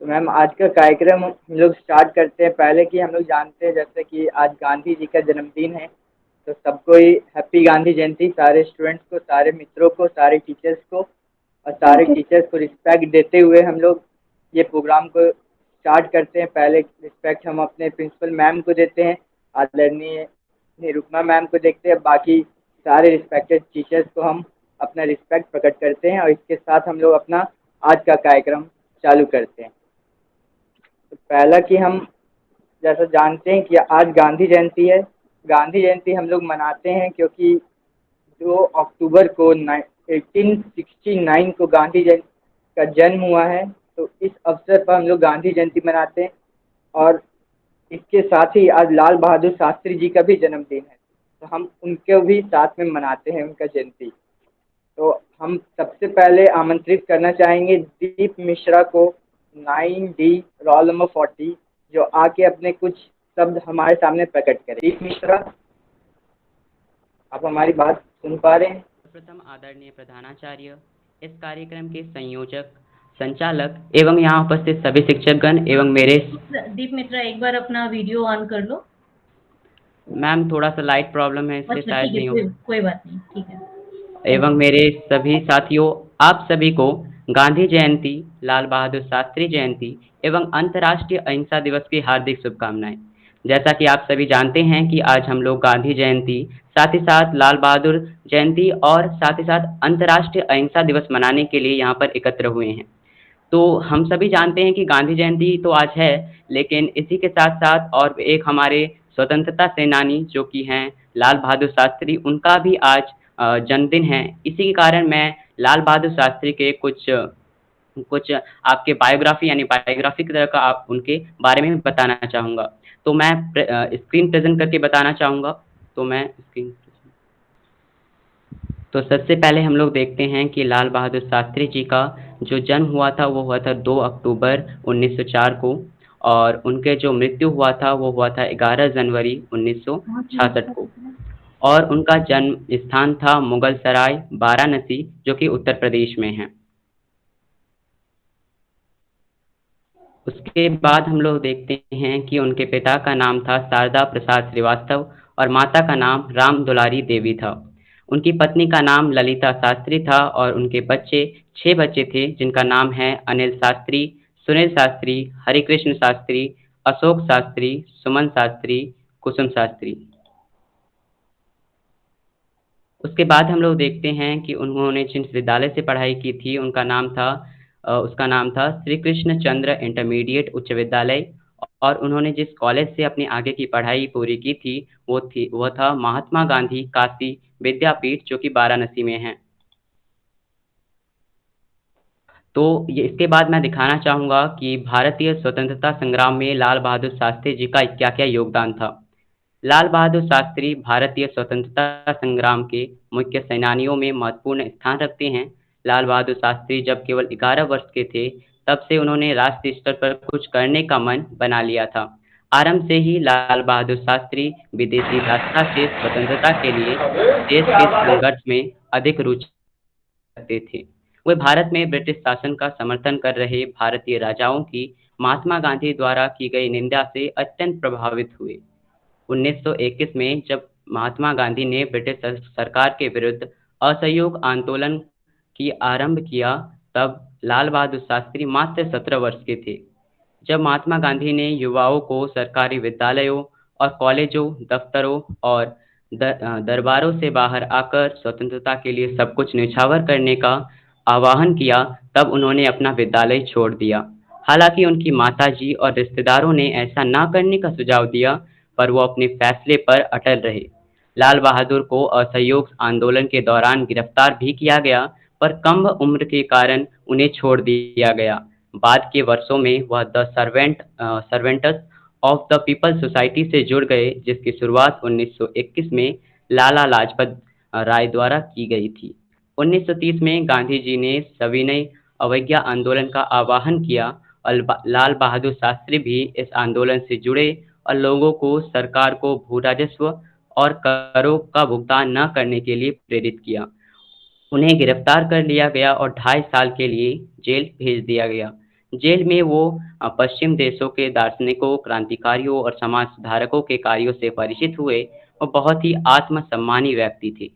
तो मैम आज का कार्यक्रम हम लोग स्टार्ट करते हैं। पहले कि हम लोग जानते हैं जैसे कि आज गांधी जी का जन्मदिन है, तो सबको ही हैप्पी गांधी जयंती। सारे स्टूडेंट्स को, सारे मित्रों को, सारे टीचर्स को और सारे टीचर्स को रिस्पेक्ट देते हुए हम लोग ये प्रोग्राम को स्टार्ट करते हैं। पहले रिस्पेक्ट हम अपने प्रिंसिपल मैम को देते हैं, आदरणीय निरुपमा मैम को देखते हैं। बाकी सारे रिस्पेक्टेड टीचर्स को हम अपना रिस्पेक्ट प्रकट करते हैं और इसके साथ हम लोग अपना आज का कार्यक्रम चालू करते हैं। तो पहला कि हम जैसा जानते हैं कि आज गांधी जयंती है। गांधी जयंती हम लोग मनाते हैं क्योंकि 2 अक्टूबर को 1869 को गांधी जी का जन्म हुआ है। तो इस अवसर पर हम लोग गांधी जयंती मनाते हैं। और इसके साथ ही आज लाल बहादुर शास्त्री जी का भी जन्मदिन है, तो हम उनको भी साथ में मनाते हैं उनका जयंती। तो हम सबसे पहले आमंत्रित करना चाहेंगे दीप मिश्रा को, 9D रोल नंबर 40, जो आके अपने कुछ शब्द हमारे सामने प्रकट करें। दीप मिश्रा, आप हमारी बात सुन पा रहे हैं? प्रथम आदरणीय प्रधानाचार्य, इस कार्यक्रम के संयोजक, संचालक एवं यहाँ उपस्थित सभी शिक्षकगण एवं मेरे दीप मित्रा, एक बार अपना वीडियो ऑन कर लो। मैम थोड़ा सा लाइट प्रॉब्लम है, इसलिए अच्छा शायद ठीक है, नहीं हो। कोई बात नहीं, ठीक है। एवं मेरे सभी साथियों, आप सभी को गांधी जयंती, लाल बहादुर शास्त्री जयंती एवं अंतर्राष्ट्रीय अहिंसा दिवस की हार्दिक शुभकामनाएं। जैसा कि आप सभी जानते हैं कि आज हम लोग गांधी जयंती, साथ ही साथ लाल बहादुर जयंती और साथ ही साथ अंतर्राष्ट्रीय अहिंसा दिवस मनाने के लिए यहाँ पर एकत्र हुए हैं। तो हम सभी जानते हैं कि गांधी जयंती तो आज है, लेकिन इसी के साथ साथ और एक हमारे स्वतंत्रता सेनानी जो कि हैं लाल बहादुर शास्त्री, उनका भी आज जन्मदिन है। इसी के कारण मैं लाल बहादुर शास्त्री के कुछ कुछ आपके बायोग्राफी यानी बायोग्राफी की तरह का आप उनके बारे में बताना चाहूँगा। तो मैं स्क्रीन प्रेजेंट करके बताना चाहूँगा। तो मैं स्क्रीन तो सबसे पहले हम लोग देखते हैं कि लाल बहादुर शास्त्री जी का जो जन्म हुआ था वो हुआ था 2 अक्टूबर 1904 को, और उनके जो मृत्यु हुआ था वो हुआ था 11 जनवरी 1966 को। और उनका जन्म स्थान था मुगल सराय, वाराणसी, जो कि उत्तर प्रदेश में है। उसके बाद हम लोग देखते हैं कि उनके पिता का नाम था शारदा प्रसाद श्रीवास्तव और माता का नाम राम दुलारी देवी था। उनकी पत्नी का नाम ललिता शास्त्री था और उनके बच्चे 6 बच्चे थे, जिनका नाम है अनिल शास्त्री, सुनील शास्त्री, हरिकृष्ण शास्त्री, अशोक शास्त्री, सुमन शास्त्री, कुसुम शास्त्री। उसके बाद हम लोग देखते हैं कि उन्होंने जिस विद्यालय से पढ़ाई की थी उसका नाम था श्री कृष्ण चंद्र इंटरमीडिएट उच्च विद्यालय। और उन्होंने जिस कॉलेज से अपनी आगे की पढ़ाई पूरी की थी वह था महात्मा गांधी काशी विद्यापीठ, जो कि वाराणसी में है। तो ये इसके बाद मैं दिखाना चाहूँगा कि भारतीय स्वतंत्रता संग्राम में लाल बहादुर शास्त्री जी का क्या-क्या योगदान था। लाल बहादुर शास्त्री भारतीय स्वतंत्रता संग्राम के मुख्य सेनानियों में महत्वपूर्ण स्थान रखते हैं। लाल बहादुर शास्त्री जब केवल 11 वर्ष के थे, तब से उन्होंने राष्ट्रीय स्तर पर कुछ करने का मन बना लिया था। आरंभ से ही लाल बहादुर शास्त्री विदेशी दासता से स्वतंत्रता के लिए देश के संघर्ष में अधिक रुचि रखते थे। वे भारत में ब्रिटिश शासन का समर्थन कर रहे भारतीय राजाओं की महात्मा गांधी द्वारा की गई निंदा से अत्यंत प्रभावित हुए। 1921 में जब महात्मा गांधी ने ब्रिटिश सरकार के विरुद्ध असहयोग आंदोलन की आरंभ किया, तब लाल बहादुर शास्त्री मात्र 17 वर्ष के थे। जब महात्मा गांधी ने युवाओं को सरकारी विद्यालयों और कॉलेजों, दफ्तरों और दरबारों से बाहर आकर स्वतंत्रता के लिए सब कुछ न्यौछावर करने का आह्वान किया, तब उन्होंने अपना विद्यालय छोड़ दिया। हालांकि उनकी माताजी और रिश्तेदारों ने ऐसा ना करने का सुझाव दिया, पर वो अपने फैसले पर अटल रहे। लाल बहादुर को असहयोग आंदोलन के दौरान गिरफ्तार भी किया गया, पर कम उम्र के कारण उन्हें छोड़ दिया गया। बाद के वर्षों में वह the servants of the people society से जुड़ गए, जिसकी शुरुआत 1921 में लाला लाजपत राय द्वारा की गई थी। 1930 में गांधी जी ने सविनय अवज्ञा आंदोलन का आह्वान किया और लाल बहादुर शास्त्री भी इस आंदोलन से जुड़े और लोगों को सरकार को भू राजस्व और करों का भुगतान न करने के लिए प्रेरित किया। उन्हें गिरफ्तार कर लिया गया और 2.5 साल के लिए जेल भेज दिया गया। जेल में वो पश्चिम देशों के दार्शनिकों, क्रांतिकारियों और समाज सुधारकों के कार्यों से परिचित हुए और बहुत ही आत्मसम्मानी व्यक्ति थे।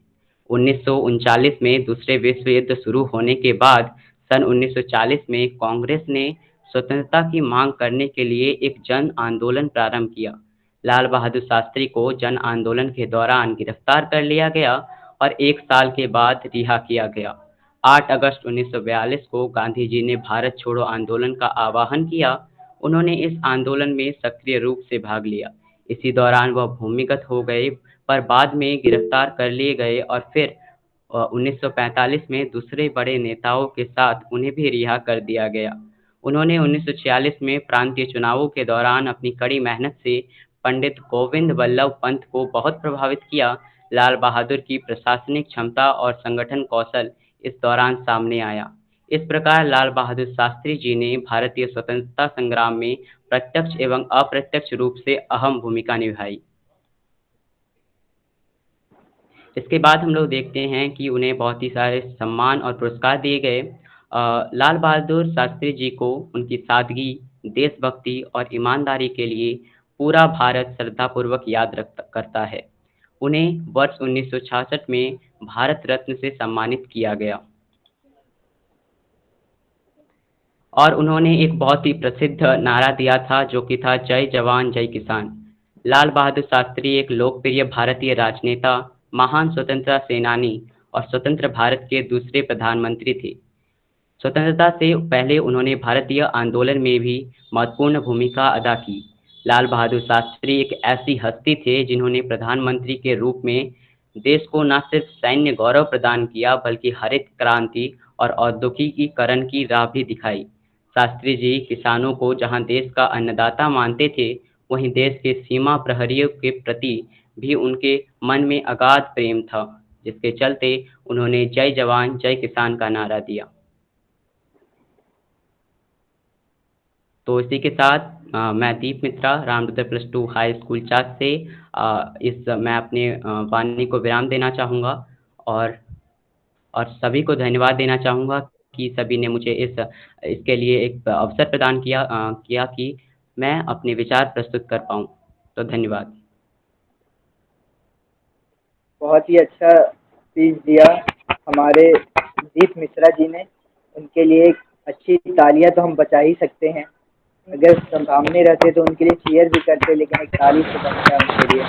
1939 में दूसरे विश्व युद्ध शुरू होने के बाद सन 1940 में कांग्रेस ने स्वतंत्रता की मांग करने के लिए एक जन आंदोलन प्रारंभ किया। लाल बहादुर शास्त्री को जन आंदोलन के दौरान गिरफ्तार कर लिया गया और 1 साल के बाद रिहा किया गया। 8 अगस्त 1942 को गांधी जी ने भारत छोड़ो आंदोलन का आह्वान किया। उन्होंने इस आंदोलन में सक्रिय रूप से भाग लिया। इसी दौरान वह भूमिगत हो गए, पर बाद में गिरफ्तार कर लिए गए और फिर 1945 में दूसरे बड़े नेताओं के साथ उन्हें भी रिहा कर दिया गया। उन्होंने 1946 में प्रांतीय चुनावों के दौरान अपनी कड़ी मेहनत से पंडित गोविंद वल्लभ पंत को बहुत प्रभावित किया। लाल बहादुर की प्रशासनिक क्षमता और संगठन कौशल इस दौरान सामने आया। इस प्रकार लाल बहादुर शास्त्री जी ने भारतीय स्वतंत्रता संग्राम में प्रत्यक्ष एवं अप्रत्यक्ष रूप से अहम भूमिका निभाई। इसके बाद हम लोग देखते हैं कि उन्हें बहुत ही सारे सम्मान और पुरस्कार दिए गए। लाल बहादुर शास्त्री जी को उनकी सादगी, देशभक्ति और ईमानदारी के लिए पूरा भारत श्रद्धापूर्वक याद करता है। उन्हें वर्ष 1966 में भारत रत्न से सम्मानित किया गया और उन्होंने एक बहुत ही प्रसिद्ध नारा दिया था जो कि था जय जवान जय किसान। लाल बहादुर शास्त्री एक लोकप्रिय भारतीय राजनेता, महान स्वतंत्रता सेनानी और स्वतंत्र भारत के दूसरे प्रधानमंत्री थे। स्वतंत्रता से पहले उन्होंने भारतीय आंदोलन में भी महत्वपूर्ण भूमिका अदा की। लाल बहादुर शास्त्री एक ऐसी हस्ती थे जिन्होंने प्रधानमंत्री के रूप में देश को न सिर्फ सैन्य गौरव प्रदान किया बल्कि हरित क्रांति और औद्योगिकीकरण की राह भी दिखाई। शास्त्री जी किसानों को जहां देश का अन्नदाता मानते थे, वहीं देश के सीमा प्रहरियों के प्रति भी उनके मन में अगाध प्रेम था, जिसके चलते उन्होंने जय जवान जय किसान का नारा दिया। तो इसी के साथ मैं दीप मित्रा रामरुद्र +2 हाई स्कूल चास से मैं अपने वाणी को विराम देना चाहूँगा और सभी को धन्यवाद देना चाहूँगा कि सभी ने मुझे इसके लिए एक अवसर प्रदान किया कि मैं अपने विचार प्रस्तुत कर पाऊँ। तो धन्यवाद। बहुत ही अच्छा स्पीच दिया हमारे दीप मिश्रा जी ने। उनके लिए एक अच्छी तालियां तो हम बचा ही सकते हैं। अगर सामने रहते तो उनके लिए चीयर भी करते, लेकिन एक ताली से बनता है उनके लिए।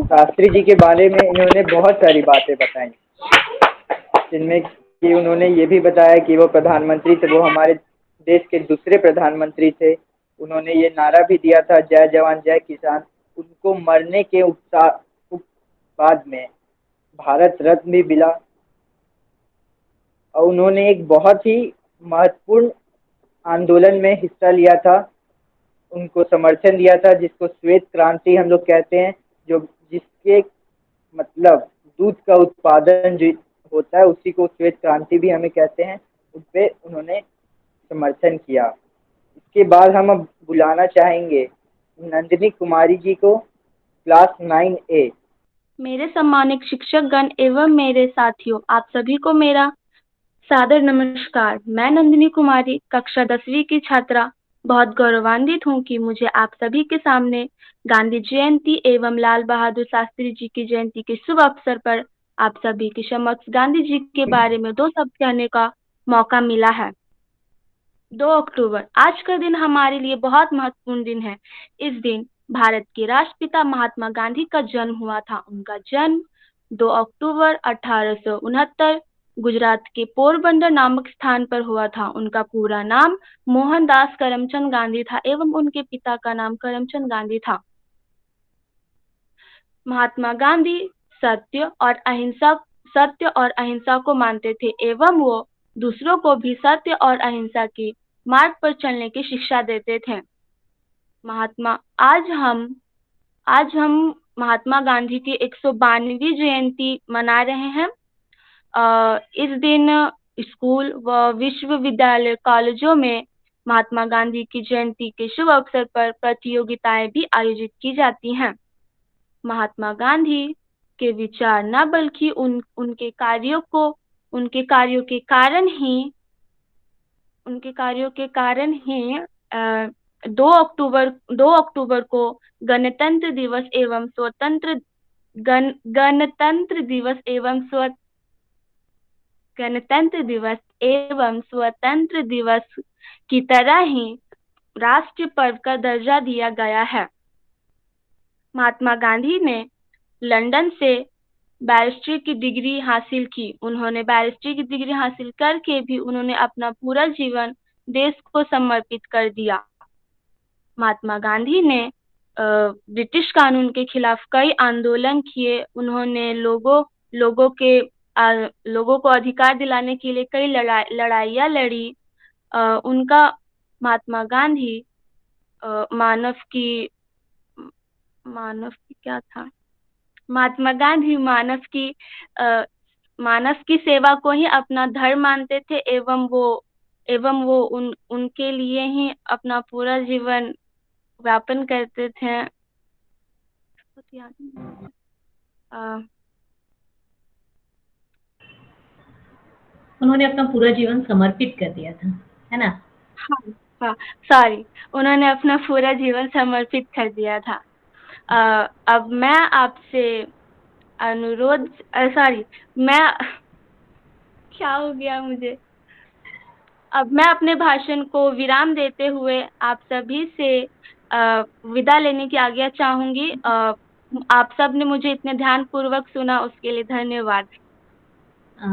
शास्त्री जी के बारे में इन्होंने बहुत सारी बातें बताई, जिनमें कि उन्होंने ये भी बताया कि वो प्रधानमंत्री थे, वो हमारे देश के दूसरे प्रधानमंत्री थे। उन्होंने ये नारा भी दिया था जय जवान जय किसान। उनको मरने के बाद में भारत रत्न भी मिला और उन्होंने एक बहुत ही महत्वपूर्ण आंदोलन में हिस्सा लिया था, उनको समर्थन दिया था, जिसको श्वेत क्रांति हम लोग कहते हैं, जो जिसके मतलब दूध का उत्पादन जो होता है उसी को श्वेत क्रांति भी हमें कहते हैं। उस पे उन्होंने समर्थन किया। इसके बाद हम अब बुलाना चाहेंगे नंदिनी कुमारी जी को, क्लास 9A। मेरे सम्मानित शिक्षकगण एवं मेरे साथियों, आप सभी को मेरा सादर नमस्कार। मैं नंदिनी कुमारी, कक्षा 10वीं की छात्रा, बहुत गौरवान्वित हूँ कि मुझे आप सभी के सामने गांधी जयंती एवं लाल बहादुर शास्त्री जी की जयंती के शुभ अवसर पर आप सभी के समक्ष गांधी जी के बारे में 2 शब्द कहने का मौका मिला है। 2 अक्टूबर आज का दिन हमारे लिए बहुत महत्वपूर्ण दिन है। इस दिन भारत के राष्ट्रपिता महात्मा गांधी का जन्म हुआ था। उनका जन्म 2 अक्टूबर 1869 गुजरात के पोरबंदर नामक स्थान पर हुआ था। उनका पूरा नाम मोहनदास करमचंद गांधी था एवं उनके पिता का नाम करमचंद गांधी था। महात्मा गांधी सत्य और अहिंसा को मानते थे एवं वो दूसरों को भी सत्य और अहिंसा के मार्ग पर चलने की शिक्षा देते थे। आज हम महात्मा गांधी की 192वीं जयंती मना रहे हैं। इस दिन स्कूल व विश्वविद्यालय कॉलेजों में महात्मा गांधी की जयंती के शुभ अवसर पर प्रतियोगिताएं भी आयोजित की जाती हैं। महात्मा गांधी के विचार न बल्कि उनके कार्यों को उनके कार्यों के कारण ही 2 अक्टूबर को गणतंत्र दिवस एवं स्वतंत्र गणतंत्र दिवस एवं स्वतंत्र दिवस की तरह ही राष्ट्रीय पर्व का दर्जा दिया गया है। महात्मा गांधी ने लंदन से बैरिस्ट्री की डिग्री हासिल की। उन्होंने बैरिस्ट्री की डिग्री हासिल करके भी उन्होंने अपना पूरा जीवन देश को समर्पित कर दिया। महात्मा गांधी ने ब्रिटिश कानून के खिलाफ कई आंदोलन किए। उन्होंने लोगों को अधिकार दिलाने के लिए कई लड़ाइयाँ लड़ी। उनका महात्मा गांधी मानव की क्या था? महात्मा गांधी मानव की सेवा को ही अपना धर्म मानते थे एवं वो उनके लिए ही अपना पूरा जीवन व्यापन करते थे। उन्होंने अपना पूरा जीवन समर्पित कर दिया था, है ना? हाँ, सॉरी, उन्होंने अपना पूरा जीवन समर्पित कर दिया था। अब मैं आपसे क्या हो गया मुझे? अब मैं अपने भाषण को विराम देते हुए आप सभी से विदा लेने की आज्ञा चाहूंगी। आप सब ने मुझे इतने ध्यानपूर्वक सुना, उसके लिए धन्यवाद।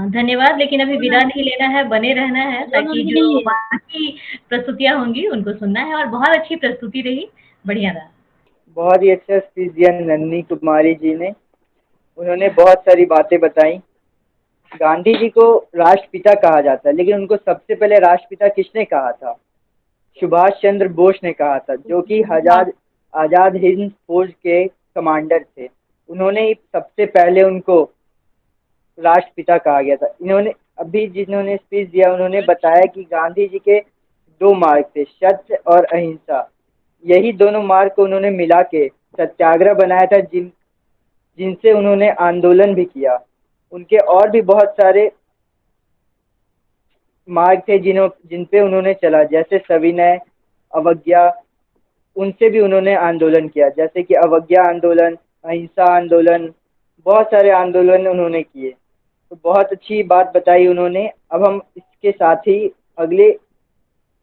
धन्यवाद। लेकिन अभी विदा नहीं लेना है, बने रहना है ताकि जो बाकी प्रस्तुतियां होंगी उनको सुनना है। और बहुत अच्छी प्रस्तुति रही, बढ़िया रहा। बहुत ही अच्छा स्पीच दिया नंदिनी कुमारी जी ने। उन्होंने बहुत सारी बातें बताई। गांधी जी को राष्ट्रपिता कहा जाता है, लेकिन उनको सबसे पहले राष्ट्रपिता किसने कहा था? सुभाष चंद्र बोस ने कहा था, जो कि आजाद हिंद फौज के कमांडर थे। उन्होंने ही सबसे पहले उनको राष्ट्रपिता कहा गया था। जिन्होंने स्पीच दिया, उन्होंने बताया कि गांधी जी के 2 मार्ग थे, सत्य और अहिंसा। यही दोनों मार्ग को उन्होंने मिला के सत्याग्रह बनाया था, जिनसे उन्होंने आंदोलन भी किया। उनके और भी बहुत सारे मार्ग थे जिन पे उन्होंने चला, जैसे सविनय, अवज्ञा, उनसे भी उन्होंने आंदोलन किया, जैसे कि अवज्ञा आंदोलन, अहिंसा आंदोलन, बहुत सारे आंदोलन उन्होंने किए। तो बहुत अच्छी बात बताई उन्होंने। अब हम इसके साथ ही अगले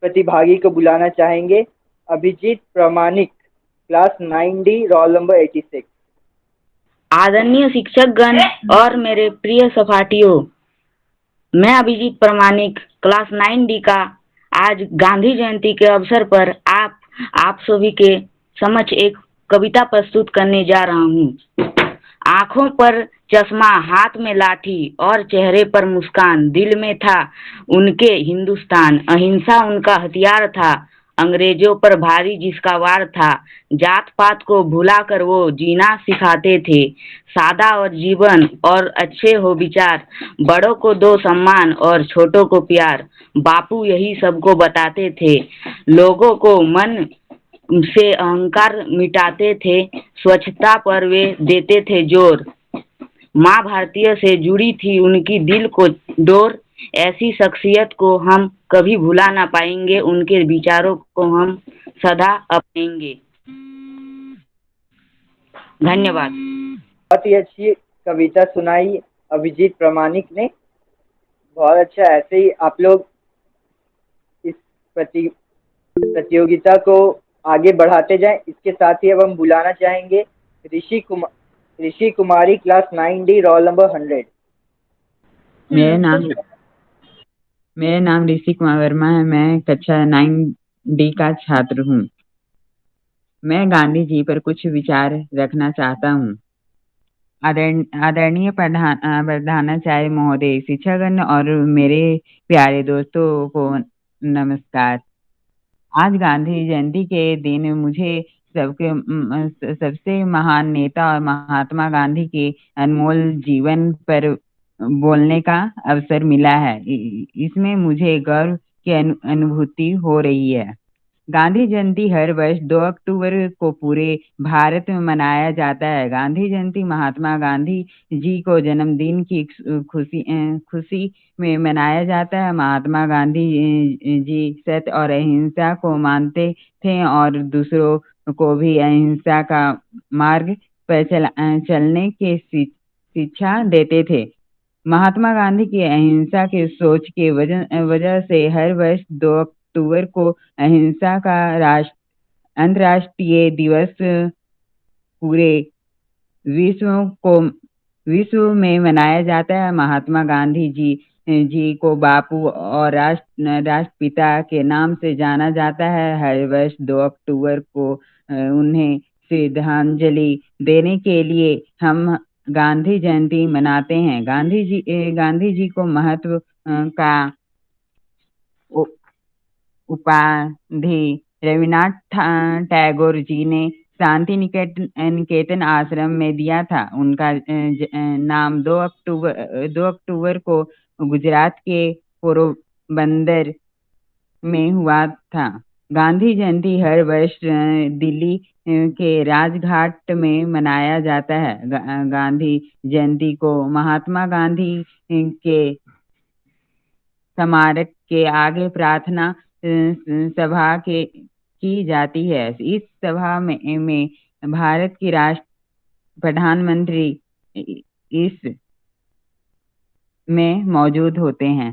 प्रतिभागी को बुलाना चाहेंगे, अभिजीत प्रामाणिक, क्लास 9D, रोल नंबर 86। आदरणीय शिक्षकगण और मेरे प्रिय सहपाठियों, मैं अभिजीत प्रामाणिक, क्लास 9D का आज गांधी जयंती के अवसर पर आप सभी के समक्ष एक कविता प्रस्तुत करने जा रहा हूँ। आंखों पर चश्मा, हाथ में लाठी और चेहरे पर मुस्कान, दिल में था उनके हिंदुस्तान। अहिंसा उनका हथियार था, अंग्रेजों पर भारी जिसका वार था। जात पात को भुलाकर वो जीना सिखाते थे, सादा और जीवन और अच्छे हो विचार। बड़ों को दो सम्मान और छोटों को प्यार, बापू यही सबको बताते थे। लोगों को मन से अहंकार मिटाते थे, स्वच्छता पर वे देते थे जोर। माँ भारतीय से जुड़ी थी उनकी दिल को डोर। ऐसी शख्सियत को हम कभी भुला ना पाएंगे, उनके विचारों को हम सदा अपनाएंगे। धन्यवाद। बहुत ही अच्छी कविता सुनाई अभिजीत प्रामाणिक ने, बहुत अच्छा। ऐसे ही आप लोग इस प्रतियोगिता को आगे बढ़ाते जाएं। इसके साथ ही अब हम बुलाना चाहेंगे ऋषि कुमारी, क्लास 9D, रोल नंबर 100। मेरा नाम ऋषि कुमार वर्मा है। मैं कक्षा 9D का छात्र हूँ। मैं गांधी जी पर कुछ विचार रखना चाहता हूँ। आदरणीय प्रधानाचार्य महोदय, शिक्षकगण और मेरे प्यारे दोस्तों को नमस्कार। आज गांधी जयंती के दिन मुझे सबसे महान नेता और महात्मा गांधी के अनमोल जीवन पर बोलने का अवसर मिला है। इसमें मुझे गर्व की अनुभूति हो रही है। गांधी जयंती हर वर्ष 2 अक्टूबर को पूरे भारत में मनाया जाता है। गांधी जयंती महात्मा गांधी जी को जन्मदिन की खुशी में मनाया जाता है। महात्मा गांधी जी सत्य और अहिंसा को मानते थे और दूसरों को भी अहिंसा का मार्ग पर चलने की शिक्षा देते थे। महात्मा गांधी की अहिंसा की सोच के वजह से हर वर्ष 2 अक्टूबर को अहिंसा का अंतर्राष्ट्रीय दिवस पूरे विश्व में मनाया जाता है। महात्मा गांधी जी को बापू और राष्ट्रपिता के नाम से जाना जाता है। हर वर्ष 2 अक्टूबर को उन्हें श्रद्धांजलि देने के लिए हम गांधी जयंती मनाते हैं। गांधी जी को महत्व का उपाधि रविन्द्रनाथ टैगोर जी ने शांति निकेतन आश्रम में दिया था। उनका नाम 2 अक्टूबर को गुजरात के पोरबंदर में हुआ था। गांधी जयंती हर वर्ष दिल्ली के राजघाट में मनाया जाता है। गांधी जयंती को महात्मा गांधी के स्मारक के आगे प्रार्थना सभा की जाती है। इस सभा में भारत की प्रधानमंत्री इस में मौजूद होते हैं।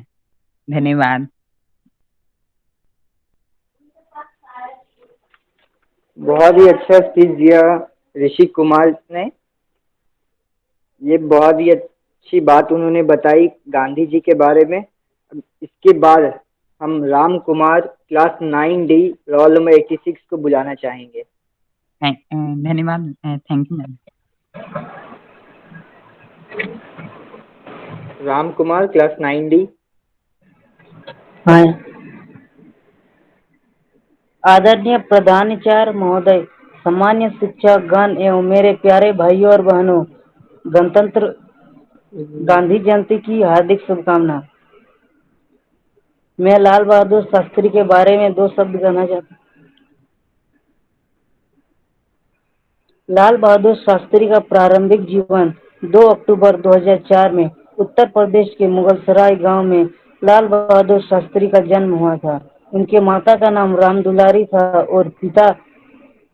धन्यवाद। बहुत ही अच्छा स्पीच दिया ऋषि कुमार ने। ये बहुत ही अच्छी बात उन्होंने बताई गांधी जी के बारे में। इसके बाद हम Ram Kumar class 9D roll number 86 को बुलाना चाहेंगे। धन्यवाद। Thank you ma'am. Ram Kumar class 9D। हाँ, आदरणीय प्रधानाचार्य महोदय, सामान्य शिक्षक गण एवं मेरे प्यारे भाइयों और बहनों, गणतंत्र गांधी जयंती की हार्दिक शुभकामना। मैं लाल बहादुर शास्त्री के बारे में 2 शब्द कहना चाहता हूँ। लाल बहादुर शास्त्री का प्रारंभिक जीवन 2 अक्टूबर 2004 में उत्तर प्रदेश के मुगलसराय गांव में लाल बहादुर शास्त्री का जन्म हुआ था। उनके माता का नाम राम दुलारी था और पिता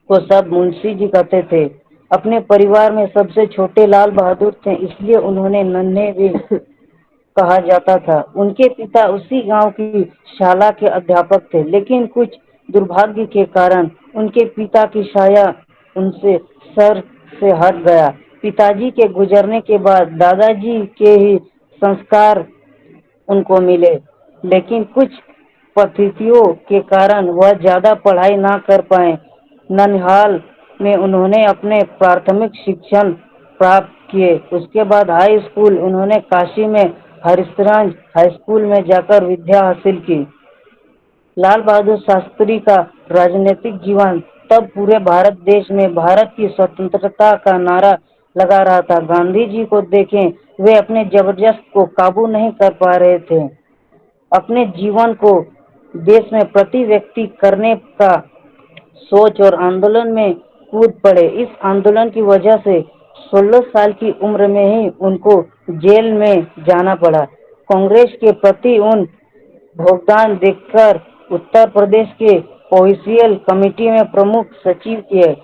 को सब मुंशी जी कहते थे। अपने परिवार में सबसे छोटे लाल बहादुर थे, इसलिए उन्होंने नन्हे भी कहा जाता था। उनके पिता उसी गांव की शाला के अध्यापक थे, लेकिन कुछ दुर्भाग्य के कारण उनके पिता की छाया उनसे सर से हट गया। पिताजी के गुजरने के बाद दादाजी के ही संस्कार उनको मिले, लेकिन कुछ परिस्थितियों के कारण वह ज्यादा पढ़ाई ना कर पाए। ननिहाल में उन्होंने अपने प्राथमिक शिक्षण प्राप्त किए। उसके बाद हाई स्कूल उन्होंने काशी में हरिश्चंद्र हाई स्कूल में जाकर विद्या हासिल की। लाल बहादुर शास्त्री का राजनीतिक जीवन तब पूरे भारत देश में भारत की स्वतंत्रता का नारा लगा रहा था। गांधी जी को देखें, वे अपने जबरदस्त को काबू नहीं कर पा रहे थे। अपने जीवन को देश में प्रति व्यक्ति करने का सोच और आंदोलन में कूद पड़े। इस आंदोलन की वजह से 16 साल की उम्र में ही उनको जेल में जाना पड़ा। कांग्रेस के प्रति उन भुगतान देखकर उत्तर प्रदेश के ऑफिशियल कमेटी में प्रमुख सचिव किए।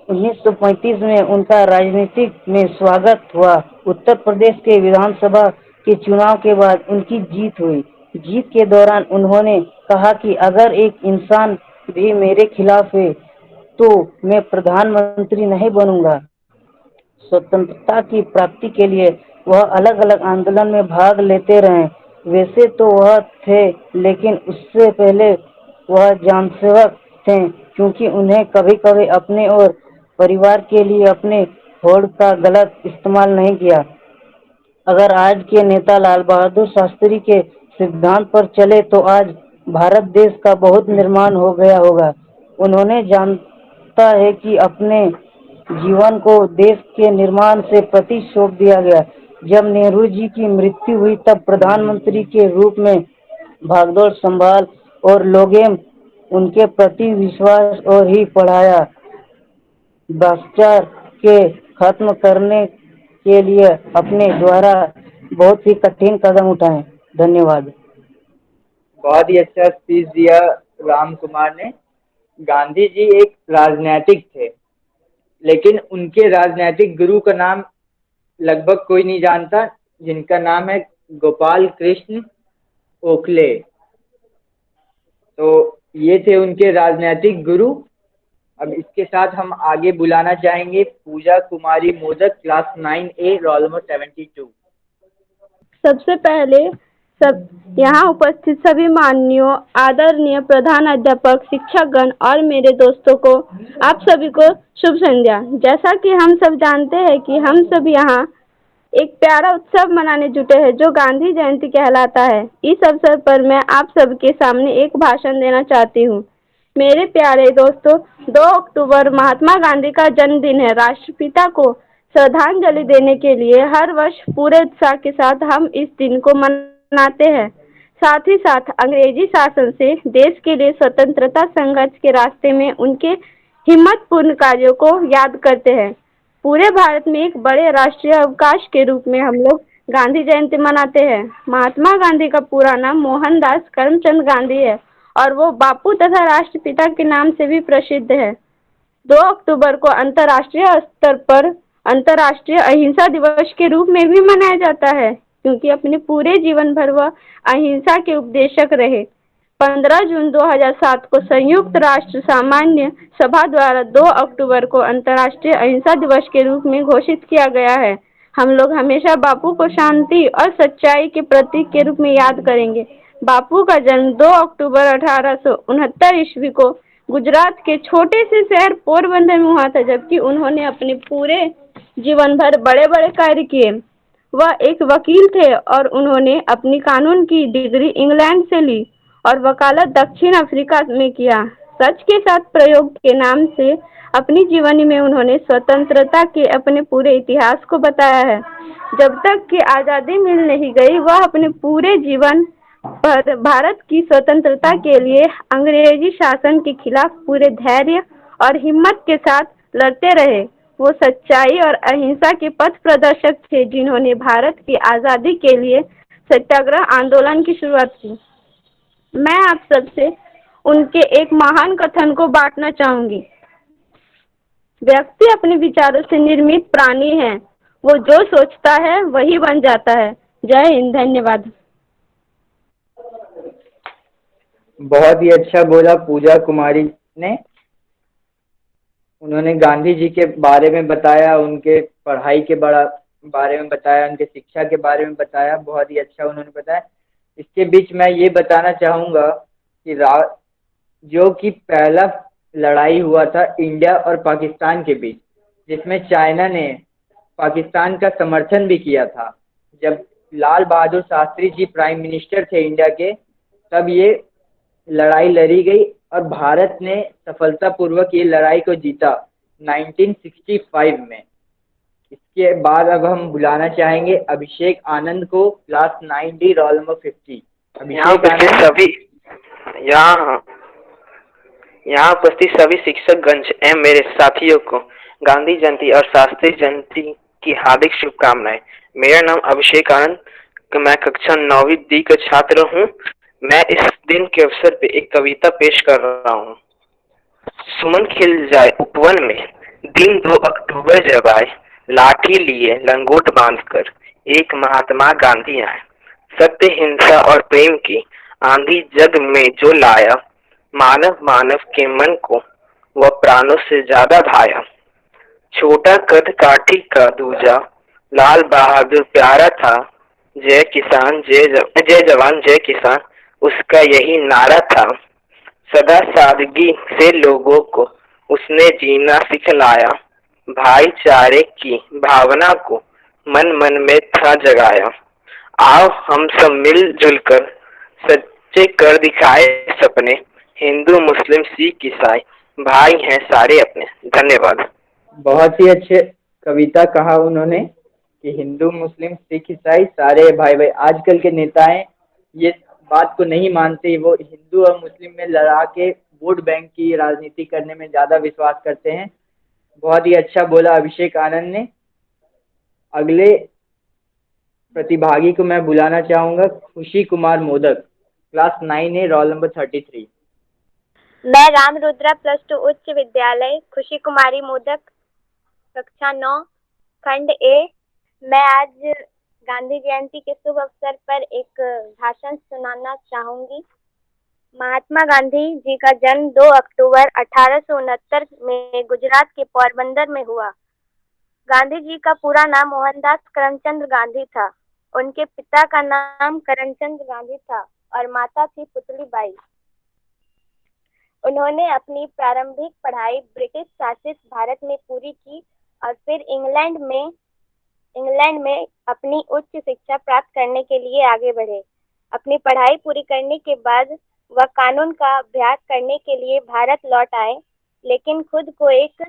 1935 में उनका राजनीतिक में स्वागत हुआ। उत्तर प्रदेश के विधानसभा के चुनाव के बाद उनकी जीत हुई। जीत के दौरान उन्होंने कहा कि अगर एक इंसान भी मेरे खिलाफ है तो मैं प्रधानमंत्री नहीं बनूंगा। स्वतंत्रता की प्राप्ति के लिए वह अलग अलग आंदोलन में भाग लेते रहे। वैसे तो वह थे, लेकिन उससे पहले वह जनसेवक थे, क्योंकि उन्हें कभी कभी अपने और परिवार के लिए अपने होड़ का गलत इस्तेमाल नहीं किया। अगर आज के नेता लाल बहादुर शास्त्री के सिद्धांत पर चले तो आज भारत देश का बहुत निर्माण हो गया होगा। उन्होंने जानता है कि अपने जीवन को देश के निर्माण से प्रति सौंप दिया गया। जब नेहरू जी की मृत्यु हुई तब प्रधानमंत्री के रूप में भागदौड़ संभाल और लोगों उनके प्रति विश्वास और ही पढ़ाया। भ्रष्टाचार के खत्म करने के लिए अपने द्वारा बहुत ही कठिन कदम उठाए। धन्यवाद। बहुत ही अच्छा स्पीच दिया राम कुमार ने। गांधी जी एक राजनीतिक थे, लेकिन उनके राजनीतिक गुरु का नाम लगभग कोई नहीं जानता, जिनका नाम है गोपाल कृष्ण गोखले। तो ये थे उनके राजनीतिक गुरु। अब इसके साथ हम आगे बुलाना चाहेंगे Pooja Kumari Modak, class 9A, roll number 72। सबसे पहले यहाँ उपस्थित सभी माननीयों, आदरणीय प्रधान अध्यापक, शिक्षकगण और मेरे दोस्तों को, आप सभी को शुभ संध्या। जैसा कि हम सब जानते हैं कि हम सब यहाँ एक प्यारा उत्सव मनाने जुटे हैं जो गांधी जयंती कहलाता है। इस अवसर पर मैं आप सबके सामने एक भाषण देना चाहती हूँ। मेरे प्यारे दोस्तों, 2 अक्टूबर महात्मा गांधी का जन्मदिन है। राष्ट्रपिता को श्रद्धांजलि देने के लिए हर वर्ष पूरे उत्साह के साथ हम इस दिन को मनाते हैं। साथ ही साथ अंग्रेजी शासन से देश के लिए स्वतंत्रता संघर्ष के रास्ते में उनके हिम्मतपूर्ण कार्यों को याद करते हैं। पूरे भारत में एक बड़े राष्ट्रीय अवकाश के रूप में हम लोग गांधी जयंती मनाते हैं। महात्मा गांधी का पूरा नाम मोहनदास करमचंद गांधी है और वो बापू तथा राष्ट्रपिता के नाम से भी प्रसिद्ध है। 2 अक्टूबर को अंतर्राष्ट्रीय स्तर पर अंतर्राष्ट्रीय अहिंसा दिवस के रूप में भी मनाया जाता है, क्योंकि अपने पूरे जीवन भर वह अहिंसा के उपदेशक रहे। 15 जून 2007 को संयुक्त राष्ट्र सामान्य सभा द्वारा 2 अक्टूबर को अंतर्राष्ट्रीय अहिंसा दिवस के रूप में घोषित किया गया है। हम लोग हमेशा बापू को शांति और सच्चाई के प्रतीक के रूप में याद करेंगे। बापू का जन्म 2 अक्टूबर 1869 ईस्वी को गुजरात के छोटे से शहर पोरबंदर में हुआ था, जबकि उन्होंने अपने पूरे जीवन भर बड़े बड़े कार्य किए। वह एक वकील थे और उन्होंने अपनी कानून की डिग्री इंग्लैंड से ली और वकालत दक्षिण अफ्रीका में किया। सच के साथ प्रयोग के नाम से अपनी जीवनी में उन्होंने स्वतंत्रता के अपने पूरे इतिहास को बताया है। जब तक कि आज़ादी मिल नहीं गई, वह अपने पूरे जीवन पर भारत की स्वतंत्रता के लिए अंग्रेजी शासन के खिलाफ पूरे धैर्य और हिम्मत के साथ लड़ते रहे। वो सच्चाई और अहिंसा के पथ प्रदर्शक थे, जिन्होंने भारत की आज़ादी के लिए सत्याग्रह आंदोलन की शुरुआत की। मैं आप सबसे उनके एक महान कथन को बांटना चाहूंगी। व्यक्ति अपने विचारों से निर्मित प्राणी है, वो जो सोचता है वही बन जाता है। जय हिंद। धन्यवाद। बहुत ही अच्छा बोला पूजा कुमारी ने। उन्होंने गांधी जी के बारे में बताया, उनके पढ़ाई के बारे में बताया, उनके शिक्षा के बारे में बताया। बहुत ही अच्छा उन्होंने बताया। इसके बीच मैं ये बताना चाहूँगा कि जो कि पहला लड़ाई हुआ था इंडिया और पाकिस्तान के बीच, जिसमें चाइना ने पाकिस्तान का समर्थन भी किया था। जब लाल बहादुर शास्त्री जी प्राइम मिनिस्टर थे इंडिया के, तब ये लड़ाई लड़ी गई और भारत ने सफलतापूर्वक ये लड़ाई को जीता 1965 में। इसके बाद अब हम बुलाना चाहेंगे अभिषेक आनंद को, क्लास 9D, रोल नंबर 50। यहाँ उपस्थित सभी शिक्षकगण एवं मेरे साथियों को गांधी जयंती और शास्त्री जयंती की हार्दिक शुभकामनाएं। मेरा नाम अभिषेक आनंद, मैं कक्षा 9वीं D का छात्र हूँ। मैं इस दिन के अवसर पे एक कविता पेश कर रहा हूँ। सुमन खिल जाए उपवन में, दिन 2 अक्टूबर जब आए, लाठी लिए लंगोट बांधकर एक महात्मा गांधी आए। सत्य, हिंसा और प्रेम की आंधी जग में जो लाया, मानव के मन को वह प्राणों से ज्यादा भाया। छोटा कद काठी का दूजा, लाल बहादुर प्यारा था। जय किसान, जय जवान जय किसान, उसका यही नारा था। सदा सादगी से लोगों को उसने जीना सिखलाया। भाईचारे की भावना को मन मन में था जगाया। आओ हम सब मिलजुल कर सच्चे कर दिखाए सपने। हिंदू मुस्लिम सिख ईसाई भाई हैं सारे अपने। धन्यवाद। बहुत ही अच्छे कविता कहा उन्होंने कि हिंदू मुस्लिम सिख ईसाई सारे भाई भाई। आजकल के नेताएं ये बात को नहीं मानते, वो हिंदू और मुस्लिम में लड़ा के वोट बैंक की राजनीति करने में ज़्यादा विश्वास करते हैं। बहुत ही अच्छा बोला अभिषेक आनंद ने। अगले प्रतिभागी को मैं बुलाना चाहूँगा खुशी Kumar modak, class 9A, roll number 33। मैं राम रुद्रा +2 उच्च विद्यालय खुशी कुमारी मोदक कक्षा 9 खंड ए। मैं आज गांधी जयंती के शुभ अवसर पर एक भाषण सुनाना चाहूंगी। महात्मा गांधी जी का जन्म 2 अक्टूबर 1869 में गुजरात के पोरबंदर में हुआ। गांधी जी का पूरा नाम मोहनदास करमचंद गांधी था। उनके पिता का नाम करमचंद गांधी था और माता थी पुतलीबाई। उन्होंने अपनी प्रारंभिक पढ़ाई ब्रिटिश शासित भारत में पूरी की और फिर इंग्लैंड में अपनी उच्च शिक्षा प्राप्त करने के लिए आगे बढ़े। अपनी पढ़ाई पूरी करने के बाद वह कानून का अभ्यास करने के लिए भारत लौट आए, लेकिन खुद को एक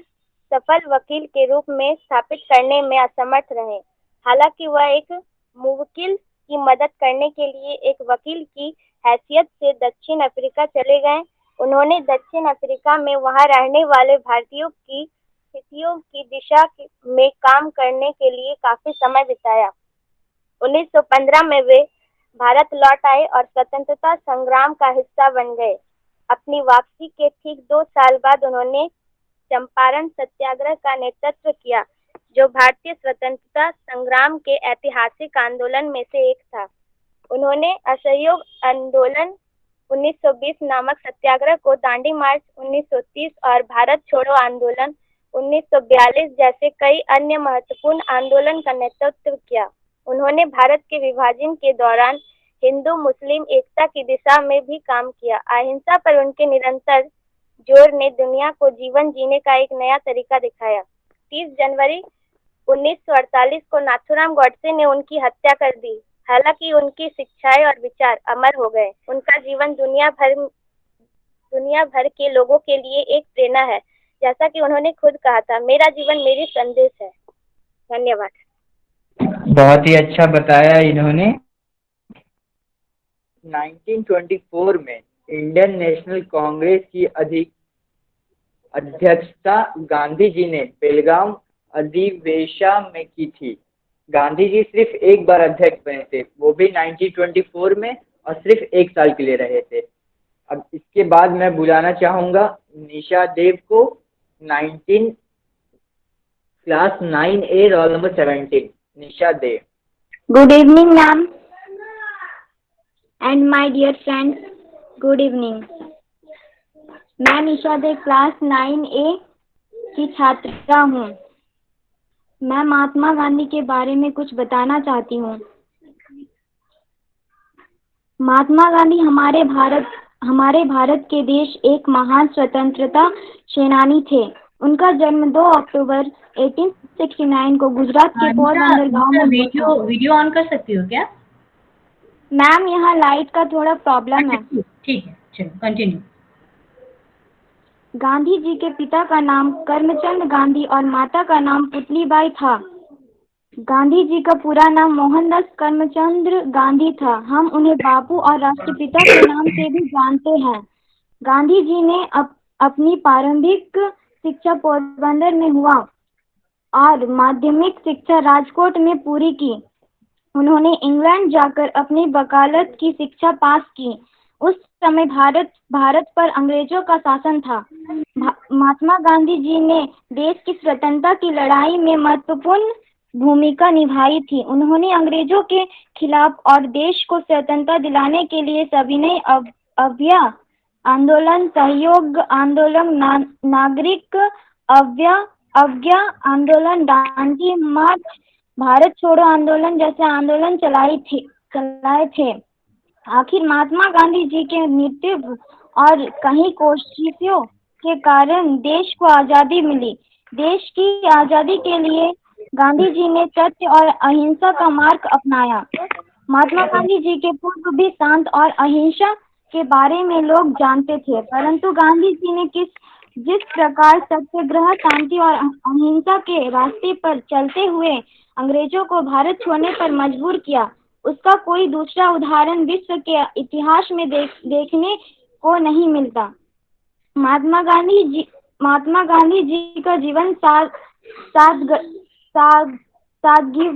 सफल वकील के रूप में स्थापित करने में असमर्थ रहे। हालांकि वह एक मुवक्किल की मदद करने के लिए एक वकील की हैसियत से दक्षिण अफ्रीका चले गए। उन्होंने दक्षिण अफ्रीका में वहां रहने वाले भारतीयों की स्थितियों की दिशा में काम करने के लिए काफी समय बिताया। 1915 में वे भारत लौट आए और स्वतंत्रता संग्राम का हिस्सा बन गए। अपनी वापसी के ठीक 2 साल बाद उन्होंने चंपारण सत्याग्रह का नेतृत्व किया, जो भारतीय स्वतंत्रता संग्राम के ऐतिहासिक आंदोलन में से एक था। उन्होंने असहयोग आंदोलन 1920 नामक सत्याग्रह को, दांडी मार्च 1930 और भारत छोड़ो आंदोलन 1942 जैसे कई अन्य महत्वपूर्ण आंदोलन का नेतृत्व किया। उन्होंने भारत के विभाजन के दौरान हिंदू मुस्लिम एकता की दिशा में भी काम किया। अहिंसा पर उनके निरंतर जोर ने दुनिया को जीवन जीने का एक नया तरीका दिखाया। 30 जनवरी 1948 को नाथूराम गोडसे ने उनकी हत्या कर दी। हालांकि उनकी शिक्षाएं और विचार अमर हो गए। उनका जीवन दुनिया भर के लोगों के लिए एक प्रेरणा है। जैसा कि उन्होंने खुद कहा था, मेरा जीवन मेरी संदेश है। धन्यवाद। बहुत ही अच्छा बताया इन्होंने। 1924 में इंडियन नेशनल कांग्रेस की अध्यक्षता गांधी जी ने बेलगाम अधिवेशन में की थी। गांधी जी सिर्फ एक बार अध्यक्ष बने थे, वो भी 1924 में, और सिर्फ 1 साल के लिए रहे थे। अब इसके बाद मैं बुलाना चाहूँगा निशा देव को, class 9A, roll number 17। Nisha Dev. Good evening, ma'am, and my dear friends. Good evening. मैं निशा देव क्लास 9A की छात्रा हूँ। मैं महात्मा गांधी के बारे में कुछ बताना चाहती हूँ। महात्मा गांधी हमारे भारत के देश एक महान स्वतंत्रता सेनानी थे। उनका जन्म 2 अक्टूबर 1869 को गुजरात के पोरबंदर गांव में। वीडियो ऑन कर सकती हो क्या? मैम, यहाँ लाइट का थोड़ा प्रॉब्लम है। ठीक है, चलो कंटिन्यू। गांधी जी के पिता का नाम करमचंद गांधी और माता का नाम पुतलीबाई था। गांधी जी का पूरा नाम मोहनदास करमचंद गांधी था। हम उन्हें बापू और राष्ट्रपिता के नाम से भी जानते हैं। गांधी जी ने अपनी प्रारंभिक शिक्षा पोरबंदर में हुआ और माध्यमिक शिक्षा राजकोट में पूरी की। उन्होंने इंग्लैंड जाकर अपनी वकालत की शिक्षा पास की। उस समय भारत पर अंग्रेजों का शासन था। महात्मा गांधी जी ने देश की स्वतंत्रता की लड़ाई में महत्वपूर्ण भूमिका निभाई थी। उन्होंने अंग्रेजों के खिलाफ और देश को स्वतंत्रता दिलाने के लिए सविनय अभ्या आंदोलन, सहयोग आंदोलन, नागरिक अवज्ञा आंदोलन, दांडी मार्च, भारत छोड़ो आंदोलन जैसे आंदोलन चलाए थे। आखिर महात्मा गांधी जी के नेतृत्व और कई कोशिशों के कारण देश को आजादी मिली। देश की आजादी के लिए गांधी जी ने सत्य और अहिंसा का मार्ग अपनाया। महात्मा गांधी जी के पूर्व भी शांत और अहिंसा के बारे में लोग जानते थे, परंतु गांधी जी ने जिस प्रकार सत्याग्रह, शांति और अहिंसा के रास्ते पर चलते हुए अंग्रेजों को भारत छोड़ने पर मजबूर किया, उसका कोई दूसरा उदाहरण विश्व के इतिहास में देखने को नहीं मिलता। महात्मा गांधी जी का जीवन सादगी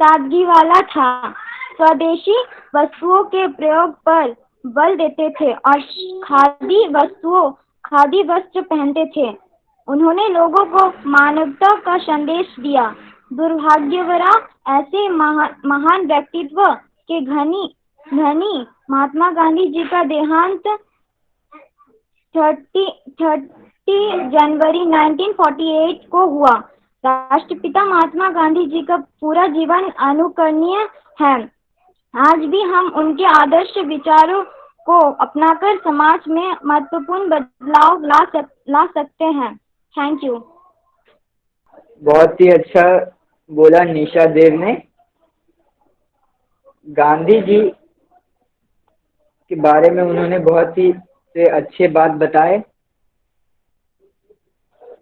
सादगी वाला था। स्वदेशी वस्तुओं के प्रयोग पर बल देते थे और खादी वस्त्र पहनते थे। उन्होंने लोगों को मानवता का संदेश दिया। दुर्भाग्यवश ऐसे महान व्यक्तित्व के धनी महात्मा गांधी जी का देहांत 30 जनवरी 1948 को हुआ। राष्ट्रपिता महात्मा गांधी जी का पूरा जीवन अनुकरणीय है। आज भी हम उनके आदर्श विचारों को अपनाकर समाज में महत्वपूर्ण बदलाव ला सकते हैं। Thank you. बहुत ही अच्छा बोला निशा देव ने। गांधी जी के बारे में उन्होंने बहुत ही से अच्छे बात बताए।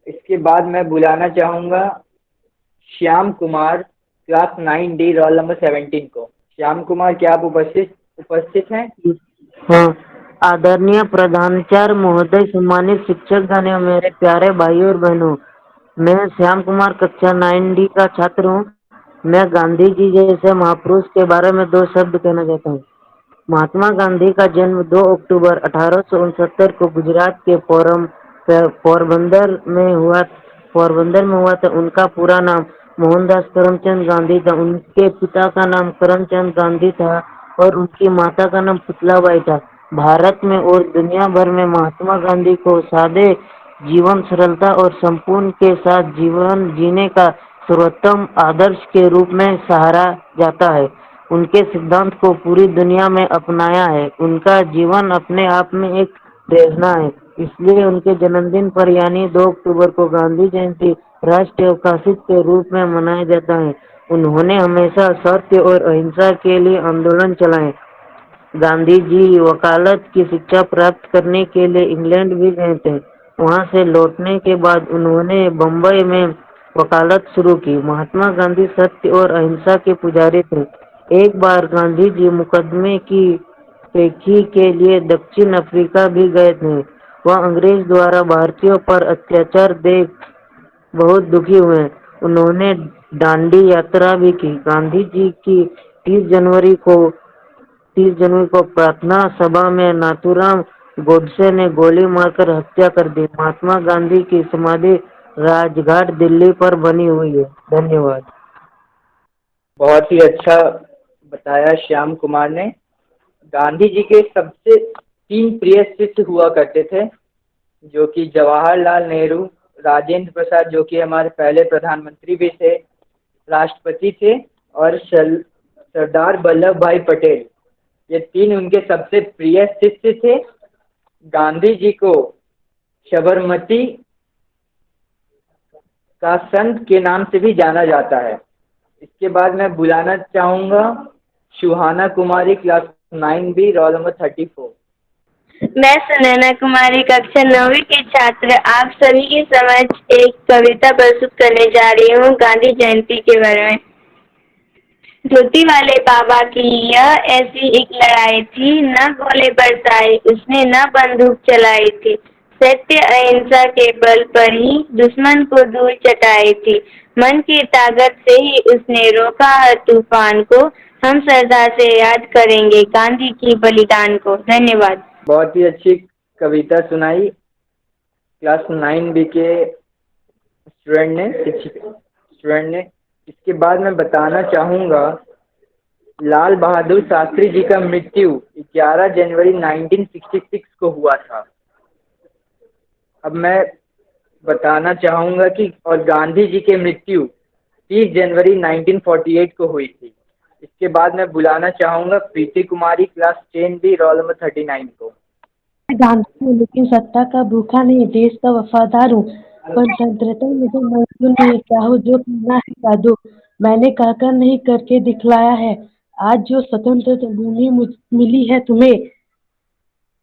इसके बाद मैं बुलाना चाहूँगा Shyam Kumar class 9D roll number 17 को। श्याम कुमार, क्या आप उपस्थित हैं? हाँ, आदरणीय प्रधानाचार्य महोदय, सम्मानित शिक्षकगण एवं मेरे प्यारे भाइयों और बहनों, मैं श्याम कुमार कक्षा 9D का छात्र हूँ। मैं गांधी जी जैसे महापुरुष के बारे में 2 शब्द कहना चाहता हूँ। महात्मा गांधी का जन्म 2 अक्टूबर 1869 को गुजरात के पोरबंदर में हुआ था। उनका पूरा नाम मोहनदास करमचंद गांधी था। उनके पिता का नाम करमचंद गांधी था और उनकी माता का नाम पुतलाबाई था। भारत में और दुनिया भर में महात्मा गांधी को सादे जीवन, सरलता और संपूर्ण के साथ जीवन जीने का सर्वोत्तम आदर्श के रूप में सराहा जाता है। उनके सिद्धांत को पूरी दुनिया में अपनाया है। उनका जीवन अपने आप में एक प्रेरणा है। इसलिए उनके जन्मदिन पर यानी 2 अक्टूबर को गांधी जयंती राष्ट्रीय अवकाशित के रूप में मनाया जाता है। उन्होंने हमेशा सत्य और अहिंसा के लिए आंदोलन चलाए। गांधी जी वकालत की शिक्षा प्राप्त करने के लिए इंग्लैंड भी गए थे। वहां से लौटने के बाद उन्होंने बम्बई में वकालत शुरू की। महात्मा गांधी सत्य और अहिंसा के पुजारी थे। एक बार गांधी जी मुकदमे की पेशी के लिए दक्षिण अफ्रीका भी गए थे। वह अंग्रेज द्वारा भारतीयों पर अत्याचार देख बहुत दुखी हुए। उन्होंने दांडी यात्रा भी की। गांधी जी की 30 जनवरी को प्रार्थना सभा में नाथूराम गोडसे ने गोली मारकर हत्या कर दी। महात्मा गांधी की समाधि राजघाट दिल्ली पर बनी हुई है। धन्यवाद। बहुत ही अच्छा बताया श्याम कुमार ने। गांधी जी के सबसे 3 प्रिय शिष्य हुआ करते थे, जो कि जवाहरलाल नेहरू, राजेंद्र प्रसाद जो कि हमारे पहले प्रधानमंत्री भी थे, राष्ट्रपति थे, और सरदार वल्लभ भाई पटेल। ये 3 उनके सबसे प्रिय शिष्य थे। गांधी जी को साबरमती का संत के नाम से भी जाना जाता है। इसके बाद मैं बुलाना चाहूँगा सुहाना कुमारी क्लास 9B रोल नंबर 34। मैं सुनैना कुमारी कक्षा 9वीं की छात्र आप सभी के समक्ष एक कविता प्रस्तुत करने जा रही हूँ गांधी जयंती के बारे में। धोती वाले बाबा की यह ऐसी एक लड़ाई थी, न गोले बरसाए उसने न बंदूक चलाई थी, सत्य अहिंसा के बल पर ही दुश्मन को दूर चटाई थी, मन की ताकत से ही उसने रोका है तूफान को, हम श्रद्धा से याद करेंगे गांधी की बलिदान को। धन्यवाद। बहुत ही अच्छी कविता सुनाई क्लास 9B के स्टूडेंट ने। इसके बाद मैं बताना चाहूँगा लाल बहादुर शास्त्री जी का मृत्यु 11 जनवरी 1966 को हुआ था। अब मैं बताना चाहूँगा कि और गांधी जी की मृत्यु 30 जनवरी 1948 को हुई थी। इसके बाद मैं बुलाना चाहूँगा प्रीति कुमारी क्लास 10B रोल नंबर 39 को। गांधी हूँ लेकिन सत्ता का भूखा नहीं, देश का वफादार हूँ, पर स्वतंत्रता मुझे मंजूर नहीं, चाहो जो करना है कर दो, मैंने कहकर नहीं करके दिखलाया है। आज जो स्वतंत्र भूमि मिली है तुम्हें,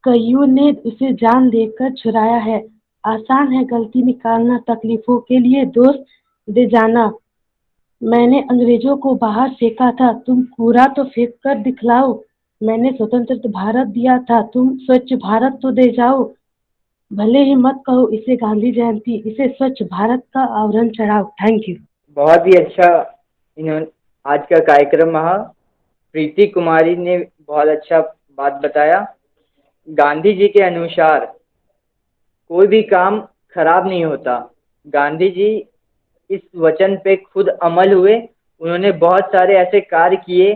कईयों ने उसे जान देकर छुड़ाया है। आसान है गलती निकालना, तकलीफों के लिए दोष दे जाना। मैंने अंग्रेजों को बाहर फेंका था, तुम कूड़ा तो फेंक कर दिखलाओ। मैंने स्वतंत्र भारत दिया था, तुम स्वच्छ भारत तो दे जाओ। भले ही मत कहो इसे गांधी जयंती, इसे स्वच्छ भारत का आवरण चढ़ाओ। Thank you. बहुत ही अच्छा इन्होंने आज का कार्यक्रम रहा। प्रीति कुमारी ने बहुत अच्छा बात बताया। गांधी जी के अनुसार कोई भी काम खराब नहीं होता। गांधी जी इस वचन पे खुद अमल हुए। उन्होंने बहुत सारे ऐसे कार्य किए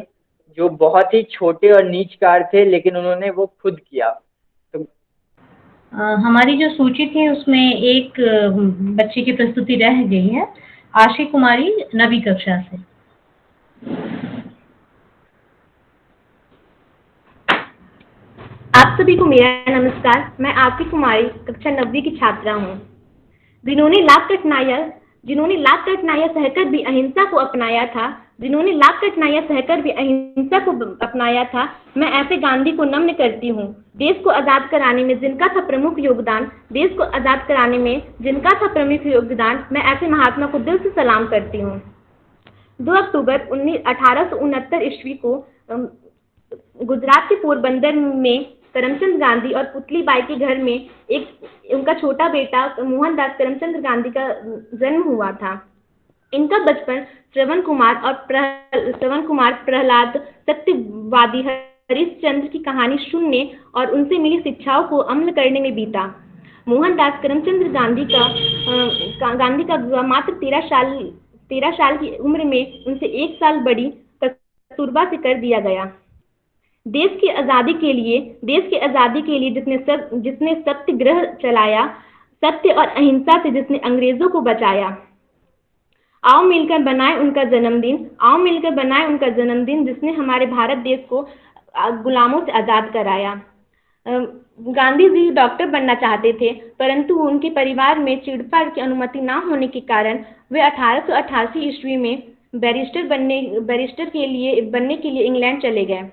जो बहुत ही छोटे और नीच कार्य थे, लेकिन उन्होंने वो खुद किया। तो हमारी जो सूची थी उसमें एक बच्चे की प्रस्तुति रह गई है, आशी कुमारी, नवी कक्षा से। आप सभी को मेरा नमस्कार। मैं आपकी कुमारी कक्षा 9वीं की छात्रा हूँ। जिन्होंने लाख कठिनाइयां सहकर भी अहिंसा को अपनाया था, मैं ऐसे गांधी को नमन करती हूँ। देश को आजाद कराने में जिनका था प्रमुख योगदान, मैं ऐसे महात्मा को दिल से सलाम करती हूँ। 2 अक्टूबर 1869 ईस्वी को गुजरात के पोरबंदर में करमचंद गांधी और पुतली बाई के घर में उनका छोटा बेटा मोहनदास करमचंद गांधी का जन्म हुआ था। इनका बचपन श्रवण कुमार प्रहलाद, सत्यवादी हरिश्चंद्र की कहानी सुनने और उनसे मिली शिक्षाओं को अमल करने में बीता। मोहनदास करमचंद गांधी का मात्र 13 साल की उम्र में उनसे 1 साल बड़ी कस्तूरबा से कर दिया गया। देश की आज़ादी के लिए जिसने सत्याग्रह चलाया, सत्य और अहिंसा से जिसने अंग्रेजों को बचाया। आओ मिलकर बनाए उनका जन्मदिन, जिसने हमारे भारत देश को गुलामों से आज़ाद कराया। गांधी जी डॉक्टर बनना चाहते थे, परंतु उनके परिवार में चिड़फाड़ की अनुमति न होने के कारण वे 1888 ईस्वी में बैरिस्टर बनने के लिए इंग्लैंड चले गए।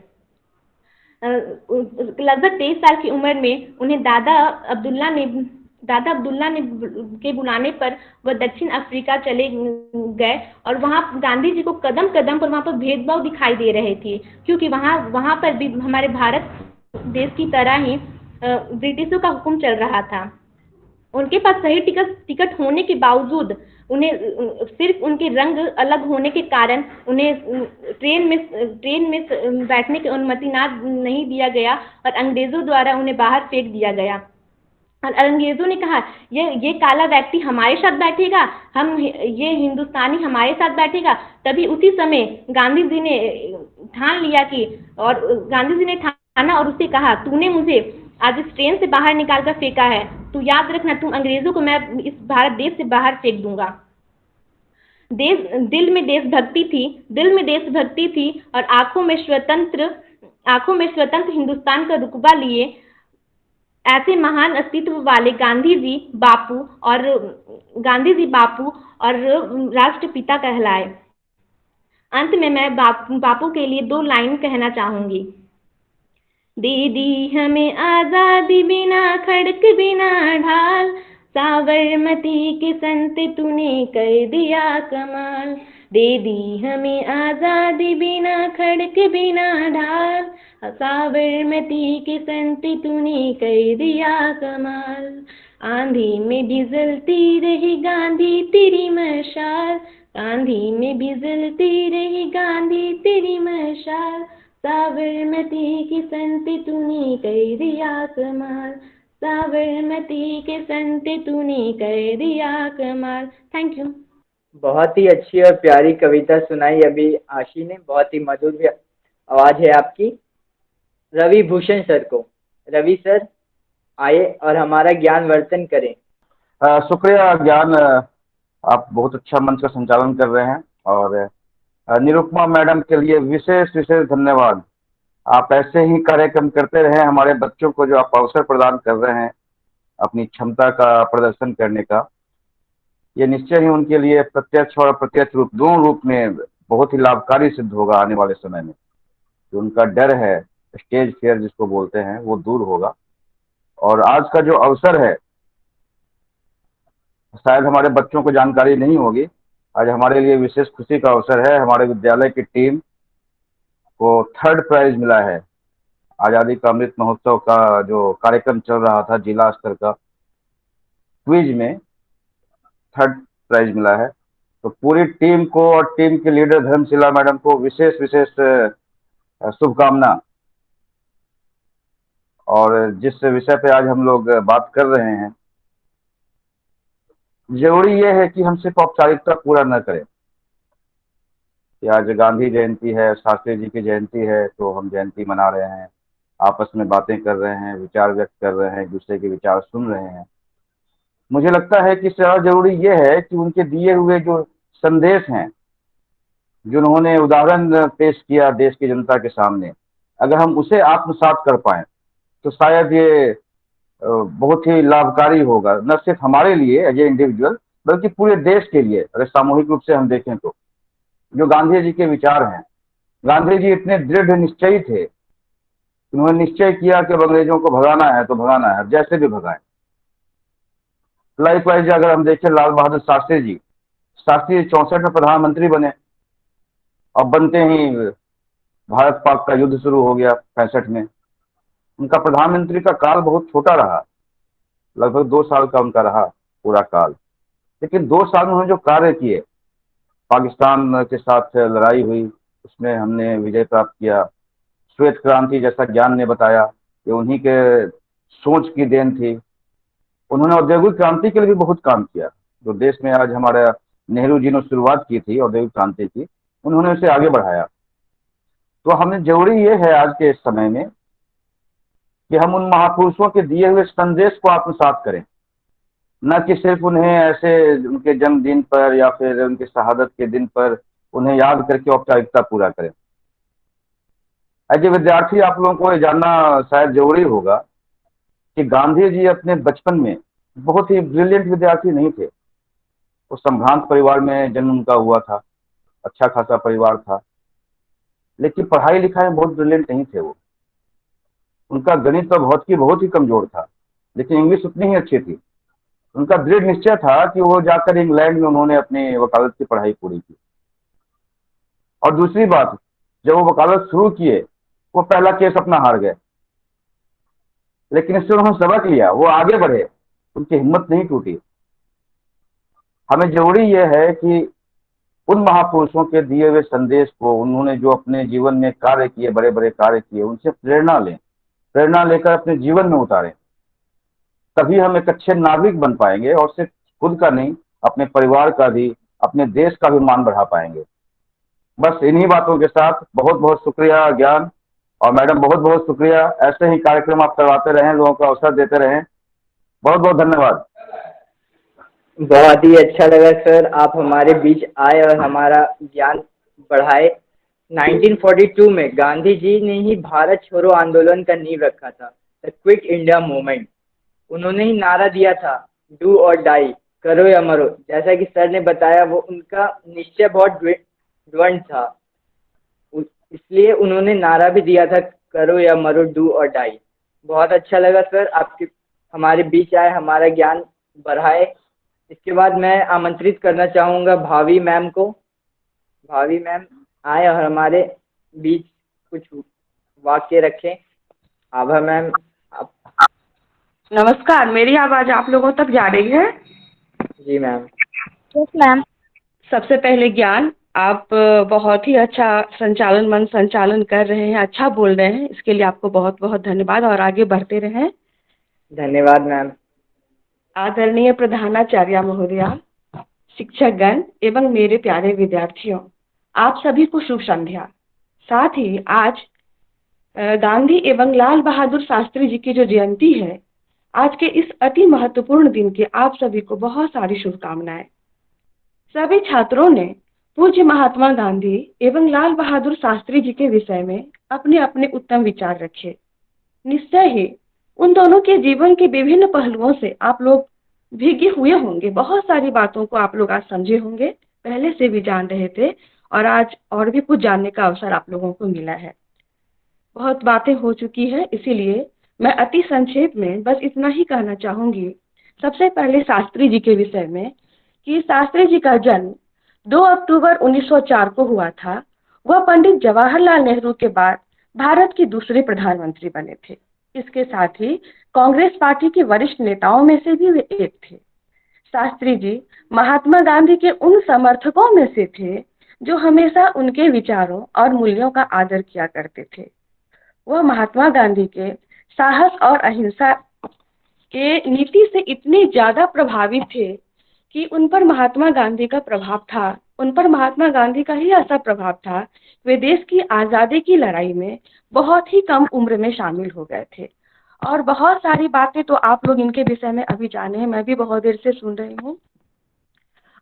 लगभग 23 साल की उम्र में उन्हें दादा अब्दुल्ला ने के बुलाने पर वह दक्षिण अफ्रीका चले गए और वहाँ गांधी जी को कदम कदम पर वहाँ पर भेदभाव दिखाई दे रहे थे, क्योंकि वहाँ पर भी हमारे भारत देश की तरह ही ब्रिटिशों का हुक्म चल रहा था। उनके पास सही टिकट होने के बावजूद उन्हें सिर्फ उनके रंग अलग होने के कारण उन्हें ट्रेन में बैठने की अनुमति नहीं दिया गया और अंग्रेजों द्वारा उन्हें बाहर फेंक दिया गया। और अंग्रेजों ने कहा ये काला व्यक्ति हमारे साथ बैठेगा, ये हिंदुस्तानी हमारे साथ बैठेगा। तभी उसी समय गांधी जी ने ठाना और उससे कहा, तूने मुझे आज इस ट्रेन से बाहर निकाल कर फेंका है, तू याद रखना, तुम अंग्रेजों को मैं इस भारत देश से बाहर फेंक दूंगा। दिल में देशभक्ति थी और आंखों में स्वतंत्र हिंदुस्तान का रुतबा लिए ऐसे महान अस्तित्व वाले गांधी जी बापू और राष्ट्रपिता कहलाए। अंत में मैं बापू के लिए 2 लाइन कहना चाहूंगी। दे दी हमें आजादी बिना खड़क बिना ढाल, साबरमती के संत तूने कर दिया कमाल। दे दी हमें आजादी बिना खड़क बिना ढाल, साबरमती के संत तूने कर दिया कमाल। आंधी में भी जलती रही गांधी तेरी मशाल, आंधी में भी जलती रही गांधी तेरी मशाल। साबरमती के संत तूने कर दिया कमाल, साबरमती के संत तूने कर दिया कमाल। Thank you. बहुत ही अच्छी और प्यारी कविता सुनाई अभी आशी ने। बहुत ही मधुर आवाज है आपकी। रवि भूषण सर को, रवि सर आए और हमारा ज्ञानवर्धन करें। शुक्रिया ज्ञान, आप बहुत अच्छा मंच का संचालन कर रहे हैं और निरुपमा मैडम के लिए विशेष धन्यवाद। आप ऐसे ही कार्यक्रम करते रहे, हमारे बच्चों को जो आप अवसर प्रदान कर रहे हैं अपनी क्षमता का प्रदर्शन करने का, ये निश्चय ही उनके लिए प्रत्यक्ष और अप्रत्यक्ष रूप दोनों रूप में बहुत ही लाभकारी सिद्ध होगा आने वाले समय में। जो उनका डर है, स्टेज फियर जिसको बोलते हैं, वो दूर होगा। और आज का जो अवसर है, शायद हमारे बच्चों को जानकारी नहीं होगी, आज हमारे लिए विशेष खुशी का अवसर है। हमारे विद्यालय की टीम को 3rd प्राइज मिला है आज़ादी का अमृत महोत्सव का जो कार्यक्रम चल रहा था जिला स्तर का, क्विज में 3rd प्राइज मिला है। तो पूरी टीम को और टीम के लीडर धर्मशिला मैडम को विशेष विशेष शुभकामना। और जिस विषय पे आज हम लोग बात कर रहे हैं, जरूरी ये है कि हम सिर्फ औपचारिकता पूरा न करें कि आज गांधी जयंती है, शास्त्री जी की जयंती है, तो हम जयंती मना रहे हैं, आपस में बातें कर रहे हैं, विचार व्यक्त कर रहे हैं, एक दूसरे के विचार सुन रहे हैं। मुझे लगता है कि ज़्यादा जरूरी ये है कि उनके दिए हुए जो संदेश हैं, जो उन्होंने उदाहरण पेश किया देश की जनता के सामने, अगर हम उसे आत्मसात कर पाएं तो शायद ये बहुत ही लाभकारी होगा, न सिर्फ हमारे लिए एज ए इंडिविजुअल, बल्कि पूरे देश के लिए। अगर सामूहिक रूप से हम देखें तो जो गांधी जी के विचार हैं, गांधी जी इतने दृढ़ निश्चयी थे, उन्होंने निश्चय किया कि अब अंग्रेजों को भगाना है तो भगाना है, जैसे भी भगाएं। लाइकवाइज अगर हम देखें लाल बहादुर शास्त्री जी 64 में प्रधानमंत्री बने, अब बनते ही भारत पाक का युद्ध शुरू हो गया 65 में। उनका प्रधानमंत्री का काल बहुत छोटा रहा, लगभग 2 साल का उनका रहा पूरा काल, लेकिन 2 साल में उन्होंने जो कार्य किए, पाकिस्तान के साथ लड़ाई हुई, उसमें हमने विजय प्राप्त किया। श्वेत क्रांति जैसा ज्ञान ने बताया कि उन्हीं के सोच की देन थी। उन्होंने औद्योगिक क्रांति के लिए भी बहुत काम किया। जो देश में आज हमारा नेहरू जी ने शुरुआत की थी औद्योगिक क्रांति की, उन्होंने उसे आगे बढ़ाया। तो हमें जरूरी ये है आज के इस समय में कि हम उन महापुरुषों के दिए हुए संदेश को आत्मसात करें, न कि सिर्फ उन्हें ऐसे उनके जन्मदिन पर या फिर उनके शहादत के दिन पर उन्हें याद करके औपचारिकता पूरा करें। एज ए विद्यार्थी आप लोगों को ये जानना शायद जरूरी होगा कि गांधी जी अपने बचपन में बहुत ही ब्रिलियंट विद्यार्थी नहीं थे। वो संभ्रांत परिवार में जन्म उनका हुआ था, अच्छा खासा परिवार था, लेकिन पढ़ाई लिखाई में बहुत ब्रिलियंट नहीं थे वो। उनका गणित और भौतिकी बहुत ही कमजोर था, लेकिन इंग्लिश उतनी ही अच्छी थी। उनका दृढ़ निश्चय था कि वो जाकर इंग्लैंड में उन्होंने अपनी वकालत की पढ़ाई पूरी की। और दूसरी बात, जब वो वकालत शुरू किए, वो पहला केस अपना हार गए, लेकिन इससे उन्होंने सबक लिया, वो आगे बढ़े, उनकी हिम्मत नहीं टूटी। हमें जरूरी यह है कि उन महापुरुषों के दिए हुए संदेश को, उन्होंने जो अपने जीवन में कार्य किए, बड़े बड़े कार्य किए, उनसे प्रेरणा लें, प्रेरणा लेकर अपने जीवन में उतारें। तभी हम एक अच्छे नागरिक बन पाएंगे और सिर्फ खुद का नहीं, अपने परिवार का भी, अपने देश का भी मान बढ़ा पाएंगे। बस इन्हीं बातों के साथ बहुत बहुत शुक्रिया ज्ञान, और मैडम बहुत बहुत शुक्रिया। ऐसे ही कार्यक्रम आप करवाते रहें, लोगों को अवसर देते रहें। बहुत बहुत धन्यवाद। बहुत ही अच्छा लगा सर, आप हमारे बीच आए और हमारा ज्ञान बढ़ाए। 1942 में गांधी जी ने ही भारत छोड़ो आंदोलन का नींव रखा था, द क्विट इंडिया मूवमेंट। उन्होंने ही नारा दिया था, डू और डाई, करो या मरो। जैसा कि सर ने बताया, वो उनका निश्चय बहुत दृढ़ था, इसलिए उन्होंने नारा भी दिया था, करो या मरो, डू और डाई। बहुत अच्छा लगा सर, आपके हमारे बीच आए, हमारा ज्ञान बढ़ाए। इसके बाद मैं आमंत्रित करना चाहूँगा भावी मैम को। भावी मैम आए और हमारे बीच कुछ वाक्य रखें। आभा मैम आप। नमस्कार, मेरी आवाज आप लोगों तक जा रही है? जी मैम। Yes ma'am. सबसे पहले ज्ञान, आप बहुत ही अच्छा संचालन कर रहे हैं, अच्छा बोल रहे हैं, इसके लिए आपको बहुत बहुत धन्यवाद और आगे बढ़ते रहें। धन्यवाद मैम। आदरणीय प्रधानाचार्य महोदया, शिक्षकगण एवं मेरे प्यारे विद्यार्थियों, आप सभी को शुभ संध्या। साथ ही आज गांधी एवं लाल बहादुर शास्त्री जी की जो जयंती है, आज के इस अति महत्वपूर्ण दिन की आप सभी को बहुत सारी शुभकामनाएं। सभी छात्रों ने पूज्य महात्मा गांधी एवं लाल बहादुर शास्त्री जी के विषय में अपने अपने उत्तम विचार रखे। निश्चय ही उन दोनों के जीवन के विभिन्न पहलुओं से आप लोग भीगे हुए होंगे, बहुत सारी बातों को आप लोग आज समझे होंगे, पहले से भी जान रहे थे और आज और भी कुछ जानने का अवसर आप लोगों को मिला है। बहुत बातें हो चुकी है, इसीलिए मैं अति संक्षेप में बस इतना ही कहना चाहूंगी। सबसे पहले शास्त्री जी के विषय में कि शास्त्री जी का जन्म 2 अक्टूबर 1904 को हुआ था। वह पंडित जवाहरलाल नेहरू के बाद भारत के दूसरे प्रधानमंत्री बने थे। इसके साथ ही कांग्रेस पार्टी के वरिष्ठ नेताओं में से भी वे एक थे। शास्त्री जी महात्मा गांधी के उन समर्थकों में से थे जो हमेशा उनके विचारों और मूल्यों का आदर किया करते थे। वह महात्मा गांधी के साहस और अहिंसा के नीति से इतने ज्यादा प्रभावित थे कि उन पर महात्मा गांधी का प्रभाव था, उन पर महात्मा गांधी का ही ऐसा प्रभाव था, वे देश की आज़ादी की लड़ाई में बहुत ही कम उम्र में शामिल हो गए थे। और बहुत सारी बातें तो आप लोग इनके विषय में अभी जाने हैं, मैं भी बहुत देर से सुन रही हूँ।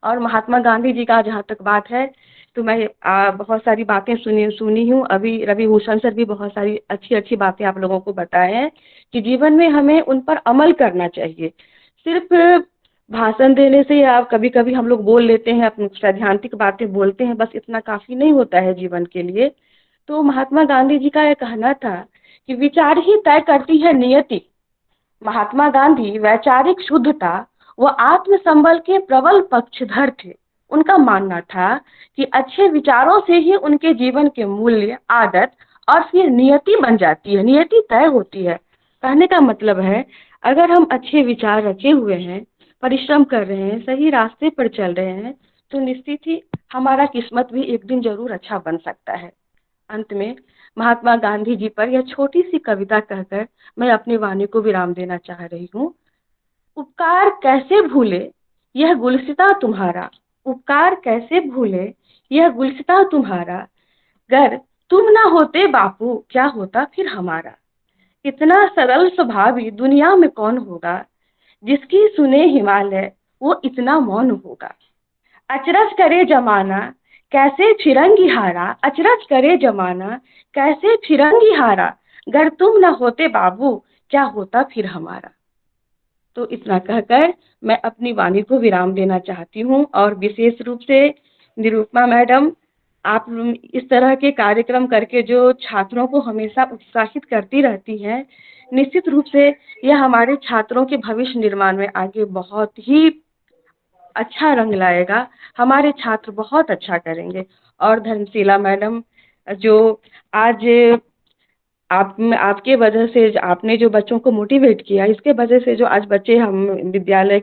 और महात्मा गांधी जी का जहाँ तक बात है तो मैं बहुत सारी बातें सुनी हूँ। अभी रवि भूषण सर भी बहुत सारी अच्छी अच्छी बातें आप लोगों को बताए हैं कि जीवन में हमें उन पर अमल करना चाहिए। सिर्फ भाषण देने से या कभी कभी हम लोग बोल लेते हैं, अपनी सैद्धांतिक बातें बोलते हैं, बस इतना काफी नहीं होता है जीवन के लिए। तो महात्मा गांधी जी का यह कहना था कि विचार ही तय करती है नियति। महात्मा गांधी वैचारिक शुद्धता व आत्म संबल के प्रबल पक्षधर थे। उनका मानना था कि अच्छे विचारों से ही उनके जीवन के मूल्य, आदत और फिर नियति बन जाती है, नियति तय होती है। कहने का मतलब है अगर हम अच्छे विचार रखे हुए हैं, परिश्रम कर रहे हैं, सही रास्ते पर चल रहे हैं, तो निश्चित ही हमारा किस्मत भी एक दिन जरूर अच्छा बन सकता है। अंत में महात्मा गांधी जी पर यह छोटी सी कविता कहकर मैं अपनी वाणी को विराम देना चाह रही हूँ। उपकार कैसे भूले यह गुलसिता तुम्हारा, उपकार कैसे भूले यह गुलसिता तुम्हारा, गर तुम ना होते बापू क्या होता फिर हमारा। इतना सरल स्वभावी दुनिया में कौन होगा, जिसकी सुने हिमालय वो इतना मौन होगा। अचरज करे जमाना कैसे फिरंगी हारा, अचरज करे जमाना कैसे फिरंगी हारा, गर तुम न होते बाबू क्या होता फिर हमारा। तो इतना कहकर मैं अपनी वाणी को विराम देना चाहती हूँ। और विशेष रूप से निरुपमा मैडम, आप इस तरह के कार्यक्रम करके जो छात्रों को हमेशा उत्साहित करती रहती हैं, निश्चित रूप से यह हमारे छात्रों के भविष्य निर्माण में आगे बहुत ही अच्छा रंग लाएगा। हमारे छात्र बहुत अच्छा करेंगे। और धर्मशीला मैडम, जो आज आपके वजह से आपने जो बच्चों को मोटिवेट किया, इसके वजह से जो आज बच्चे हम विद्यालय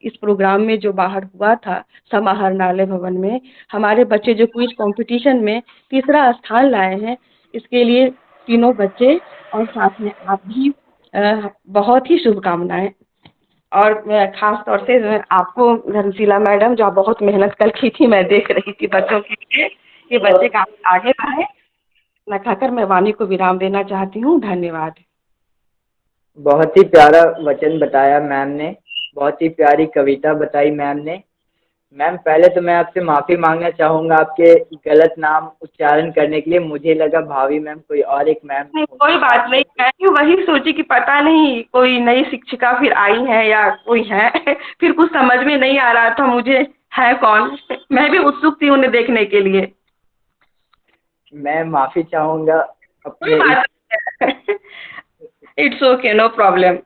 इस प्रोग्राम में जो बाहर हुआ था समाहरणालय भवन में, हमारे बच्चे जो क्विज कंपटीशन में तीसरा स्थान लाए हैं, इसके लिए तीनों बच्चे और साथ में आप भी बहुत ही शुभकामनाएं। और खास तौर से आपको धर्मशीला मैडम, जो आप बहुत मेहनत कर की थी, मैं देख रही थी बच्चों के लिए, ये बच्चे काफी आगे बढ़े। मैं कहकर मैं वाणी को विराम देना चाहती हूँ। धन्यवाद। बहुत ही प्यारा वचन बताया मैम ने, बहुत ही प्यारी कविता बताई मैम ने। मैम पहले तो मैं आपसे माफ़ी मांगना चाहूँगा आपके गलत नाम उच्चारण करने के लिए। मुझे लगा भावी मैम कोई और एक मैम। नहीं, कोई बात नहीं, मैं वही सोची कि पता नहीं कोई नई शिक्षिका फिर आई है या कोई है फिर कुछ समझ में नहीं आ रहा था मुझे है कौन। मैं भी उत्सुक थी उन्हें देखने के लिए। मैं माफ़ी चाहूँगा अपने। It's okay, no problem.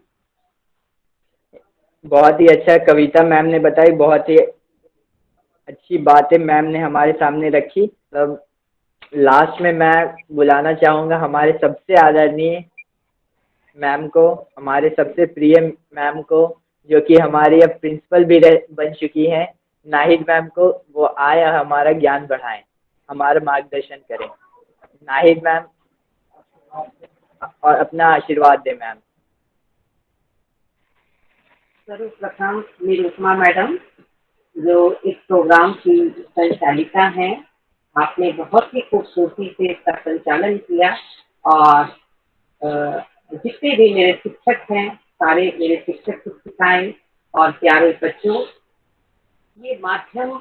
बहुत ही अच्छा कविता मैम ने बताई, बहुत ही अच्छी बातें मैम ने हमारे सामने रखी। तब लास्ट में मैं बुलाना चाहूँगा हमारे सबसे आदरणीय मैम को, हमारे सबसे प्रिय मैम को, जो कि हमारी अब प्रिंसिपल भी बन चुकी हैं, नाहिद मैम को। वो आए और हमारा ज्ञान बढ़ाएं, हमारा मार्गदर्शन करें। नाहिद मैम, और अपना आशीर्वाद दें मैम। सर्वप्रथम निरुपमा मैडम, जो इस प्रोग्राम की संचालिका हैं, आपने बहुत ही खूबसूरती से इसका संचालन किया। और जितने भी मेरे शिक्षक हैं, सारे मेरे शिक्षक शिक्षिकाएं और प्यारे बच्चों, ये माध्यम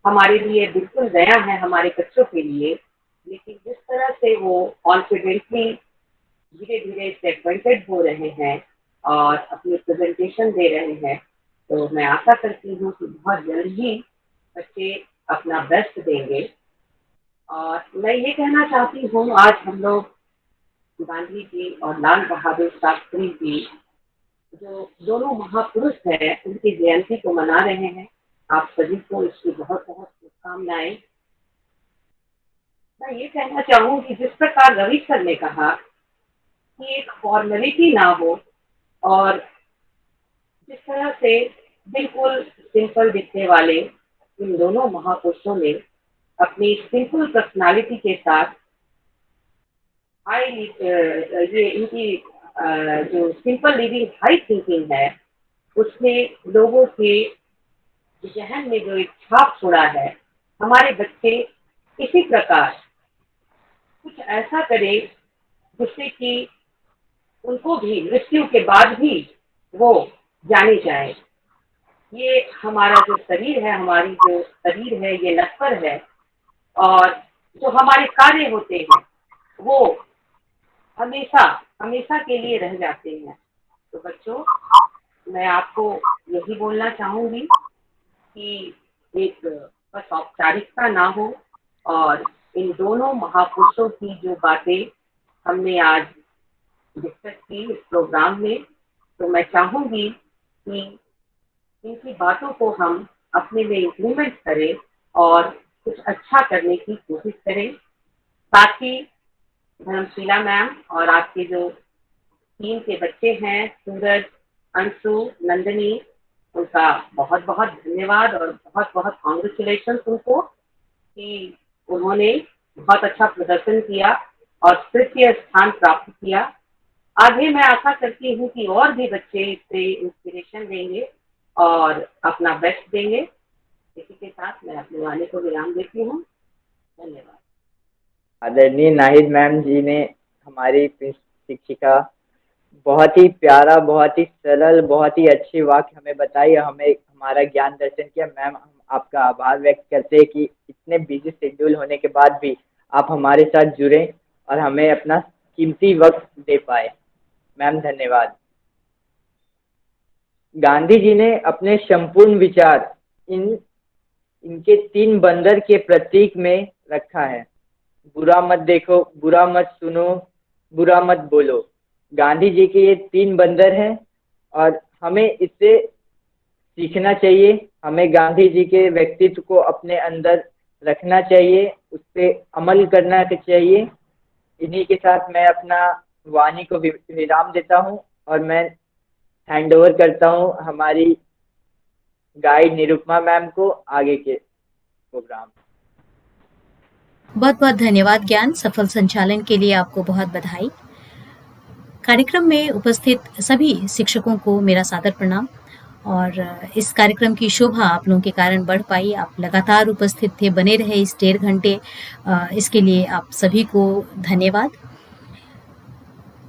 हमारे लिए बिल्कुल नया है, हमारे बच्चों के लिए। लेकिन जिस तरह से वो कॉन्फिडेंटली धीरे धीरे सेगमेंटेड हो रहे हैं और अपनी प्रेजेंटेशन दे रहे हैं, तो मैं आशा करती हूँ कि बहुत जल्द ही बच्चे अपना बेस्ट देंगे। और मैं ये कहना चाहती हूँ, आज हम लोग गांधी जी और लाल बहादुर शास्त्री जी, जो दोनों महापुरुष हैं, उनकी जयंती को मना रहे हैं। आप सभी को इसकी बहुत बहुत शुभकामनाएं। मैं ये कहना चाहूंगी जिस प्रकार रवि सर ने कहा कि एक फॉर्मेलिटी ना हो और जिस तरह से बिल्कुल सिंपल दिखने वाले इन दोनों महापुरुषों ने अपनी सिंपल पर्सनालिटी के साथ हाई ये इनकी जो सिंपल लिविंग हाई थिंकिंग है उसने लोगों के जहन में जो एक छाप छोड़ा है। हमारे बच्चे इसी प्रकार कुछ ऐसा करें जिससे कि उनको भी मृत्यु के बाद भी वो जाने जाए। ये हमारा जो शरीर है, हमारी जो शरीर है, ये नश्वर है और जो हमारे कार्य होते हैं वो हमेशा हमेशा के लिए रह जाते हैं। तो बच्चों, मैं आपको यही बोलना चाहूंगी कि एक बस औपचारिकता ना हो और इन दोनों महापुरुषों की जो बातें हमने आज डिस्कस की इस प्रोग्राम में, तो मैं चाहूंगी कि इनकी बातों को हम अपने में इम्प्लीमेंट करें और कुछ अच्छा करने की कोशिश करें। साथ ही धर्मशीला मैम और आपके जो टीम के बच्चे हैं, सूरज, अंशु, नंदिनी, उनका बहुत बहुत धन्यवाद और बहुत बहुत कॉन्ग्रेचुलेशन उनको कि उन्होंने बहुत अच्छा प्रदर्शन किया और तृतीय स्थान प्राप्त किया। आगे मैं आशा करती हूँ कि और भी बच्चे इससे इंस्पिरेशन लेंगे और अपना बेस्ट देंगे। इसी के साथ मैं अपने वाणी को विराम देती हूँ। धन्यवाद। आदरणीय नाहिद मैम जी ने हमारी शिक्षिका बहुत ही प्यारा, बहुत ही सरल, बहुत ही अच्छी वाक्य हमें बताई, हमें हमारा ज्ञान दर्शन किया। मैम, हम आपका आभार व्यक्त करते हैं कि इतने बिजी शेड्यूल होने के बाद भी आप हमारे साथ जुड़े और हमें अपना कीमती वक्त दे पाए। मैम धन्यवाद। गांधी जी ने अपने संपूर्ण विचार इनके 3 बंदर के प्रतीक में रखा है। बुरा मत देखो, बुरा मत सुनो, बुरा मत बोलो। गांधी जी के ये 3 बंदर हैं और हमें इससे सीखना चाहिए। हमें गांधी जी के व्यक्तित्व को अपने अंदर रखना चाहिए, उस पर अमल करना चाहिए। इन्हीं के साथ मैं अपना वाणी को विराम देता हूँ और मैं हैंड ओवर करता हूँ हमारी गाइड निरुपमा मैम को आगे के प्रोग्राम। बहुत बहुत धन्यवाद ज्ञान। सफल संचालन के लिए आपको बहुत बधाई। कार्यक्रम में उपस्थित सभी शिक्षकों को मेरा सादर प्रणाम और इस कार्यक्रम की शोभा आप लोगों के कारण बढ़ पाई। आप लगातार उपस्थित थे, बने रहे इस 1.5 घंटे, इसके लिए आप सभी को धन्यवाद।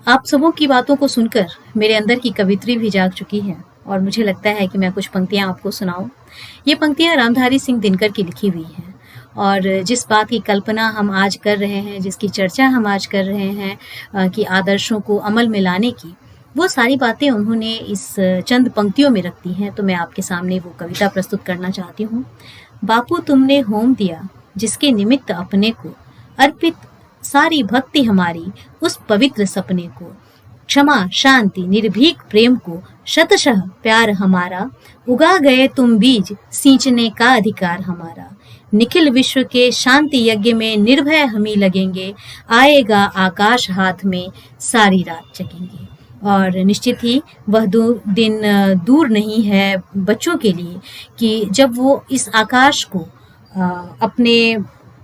आप सबों की बातों को सुनकर मेरे अंदर की कवित्री भी जाग चुकी है और मुझे लगता है कि मैं कुछ पंक्तियां आपको सुनाऊं। ये पंक्तियां रामधारी सिंह दिनकर की लिखी हुई हैं और जिस बात की कल्पना हम आज कर रहे हैं, जिसकी चर्चा हम आज कर रहे हैं कि आदर्शों को अमल में लाने की, वो सारी बातें उन्होंने इस चंद पंक्तियों में रखती हैं। तो मैं आपके सामने वो कविता प्रस्तुत करना चाहती हूँ। बापू तुमने होम दिया जिसके निमित्त अपने को, अर्पित सारी भक्ति हमारी उस पवित्र सपने को, क्षमा शांति निर्भीक प्रेम को शतशः प्यार हमारा, उगा गए तुम बीज सींचने का अधिकार हमारा, निखिल विश्व के शांति यज्ञ में निर्भय हम ही लगेंगे, आएगा आकाश हाथ में सारी रात जगेंगे। और निश्चित ही वह दिन दूर नहीं है बच्चों के लिए कि जब वो इस आकाश को अपने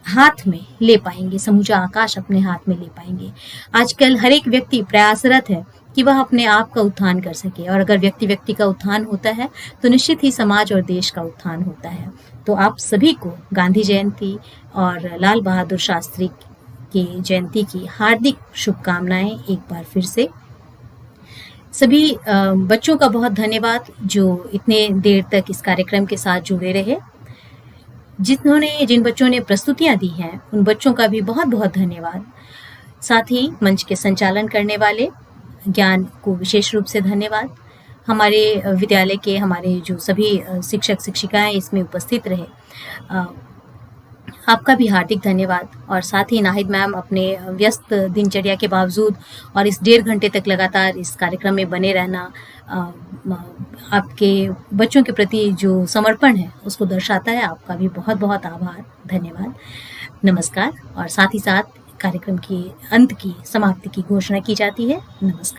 हाथ में ले पाएंगे, समूचा आकाश अपने हाथ में ले पाएंगे। आजकल हर एक व्यक्ति प्रयासरत है कि वह अपने आप का उत्थान कर सके और अगर व्यक्ति का उत्थान होता है तो निश्चित ही समाज और देश का उत्थान होता है। तो आप सभी को गांधी जयंती और लाल बहादुर शास्त्री की जयंती की हार्दिक शुभकामनाएं एक बार फिर से। सभी बच्चों का बहुत धन्यवाद जो इतने देर तक इस कार्यक्रम के साथ जुड़े रहे। जिन बच्चों ने प्रस्तुतियां दी हैं उन बच्चों का भी बहुत बहुत धन्यवाद। साथ ही मंच के संचालन करने वाले ज्ञान को विशेष रूप से धन्यवाद। हमारे विद्यालय के हमारे जो सभी शिक्षक शिक्षिकाएं इसमें उपस्थित रहे, आपका भी हार्दिक धन्यवाद। और साथ ही नाहिद मैम अपने व्यस्त दिनचर्या के बावजूद और इस 1.5 घंटे तक लगातार इस कार्यक्रम में बने रहना आपके बच्चों के प्रति जो समर्पण है उसको दर्शाता है। आपका भी बहुत बहुत आभार, धन्यवाद। नमस्कार। और साथ ही साथ कार्यक्रम की अंत की समाप्ति की घोषणा की जाती है। नमस्कार।